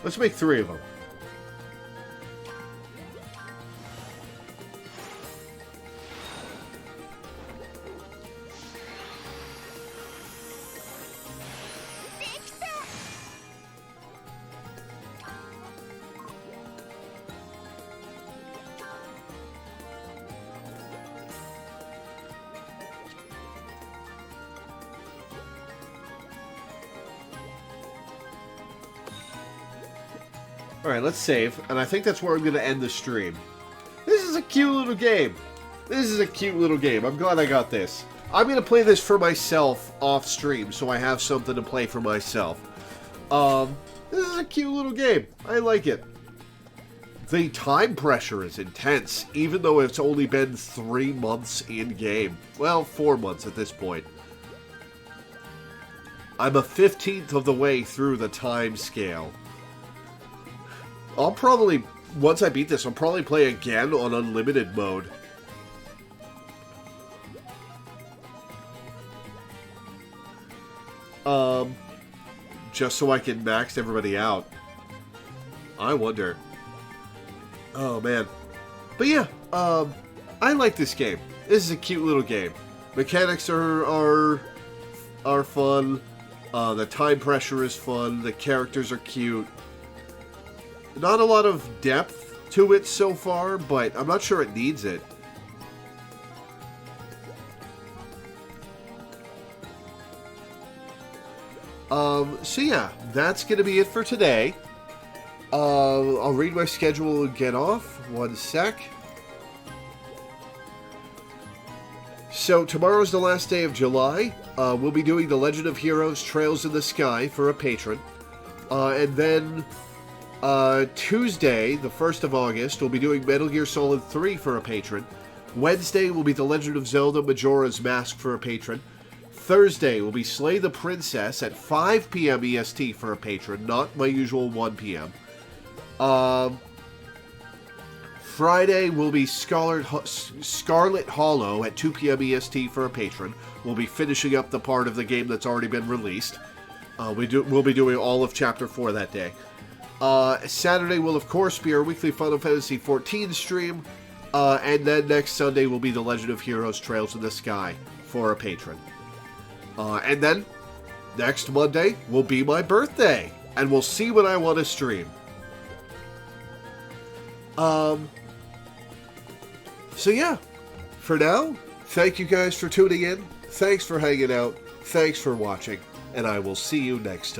Let's make 3 of them. Alright, let's save, and I think that's where I'm going to end the stream. This is a cute little game. This is a cute little game. I'm glad I got this. I'm going to play this for myself off stream, so I have something to play for myself. This is a cute little game. I like it. The time pressure is intense, even though it's only been 3 months in-game. Well, 4 months at this point. I'm a 15th of the way through the time scale. I'll probably, once I beat this, I'll probably play again on unlimited mode. Just so I can max everybody out. I wonder. Oh, man. But yeah, I like this game. This is a cute little game. Mechanics are fun. The time pressure is fun. The characters are cute. Not a lot of depth to it so far, but I'm not sure it needs it. So yeah, that's going to be it for today. I'll read my schedule and get off. 1 sec. So tomorrow's the last day of July. We'll be doing The Legend of Heroes Trails in the Sky for a patron. And then Tuesday, the 1st of August, we'll be doing Metal Gear Solid 3 for a patron. Wednesday will be The Legend of Zelda Majora's Mask for a patron. Thursday will be Slay the Princess at 5 p.m. EST for a patron, not my usual 1 p.m. Friday will be Scarlet Hollow at 2 p.m. EST for a patron. We'll be finishing up the part of the game that's already been released. We'll be doing all of Chapter 4 that day. Saturday will, of course, be our weekly Final Fantasy XIV stream. And then next Sunday will be The Legend of Heroes Trails in the Sky for a patron. And then next Monday will be my birthday. And we'll see when I want to stream. So yeah, for now, thank you guys for tuning in. Thanks for hanging out. Thanks for watching. And I will see you next time.